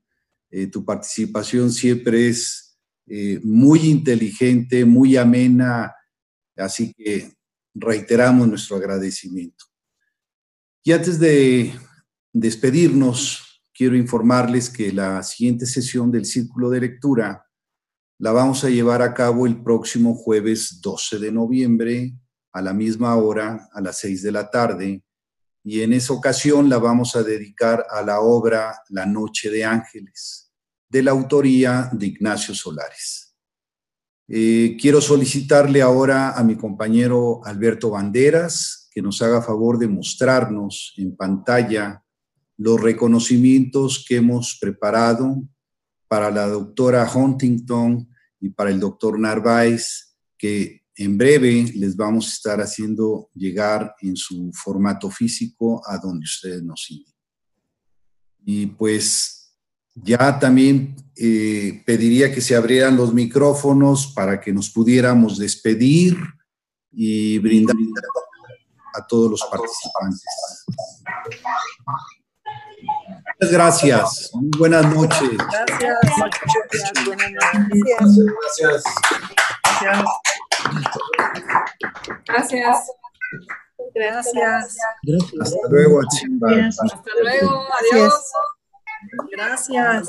Tu participación siempre es muy inteligente, muy amena, así que reiteramos nuestro agradecimiento. Y antes de despedirnos, quiero informarles que la siguiente sesión del Círculo de Lectura la vamos a llevar a cabo el próximo jueves 12 de noviembre a la misma hora, a las 6 de la tarde, y en esa ocasión la vamos a dedicar a la obra La Noche de Ángeles, de la autoría de Ignacio Solares. Quiero solicitarle ahora a mi compañero Alberto Banderas que nos haga favor de mostrarnos en pantalla los reconocimientos que hemos preparado para la doctora Huntington y para el doctor Narváez, que en breve les vamos a estar haciendo llegar en su formato físico a donde ustedes nos indiquen. Y pues ya también pediría que se abrieran los micrófonos para que nos pudiéramos despedir y brindar a todos los participantes. Muchas gracias. Muy buenas noches. Gracias. Gracias. Gracias. Hasta luego, Atsimba. Hasta luego. Adiós. Gracias.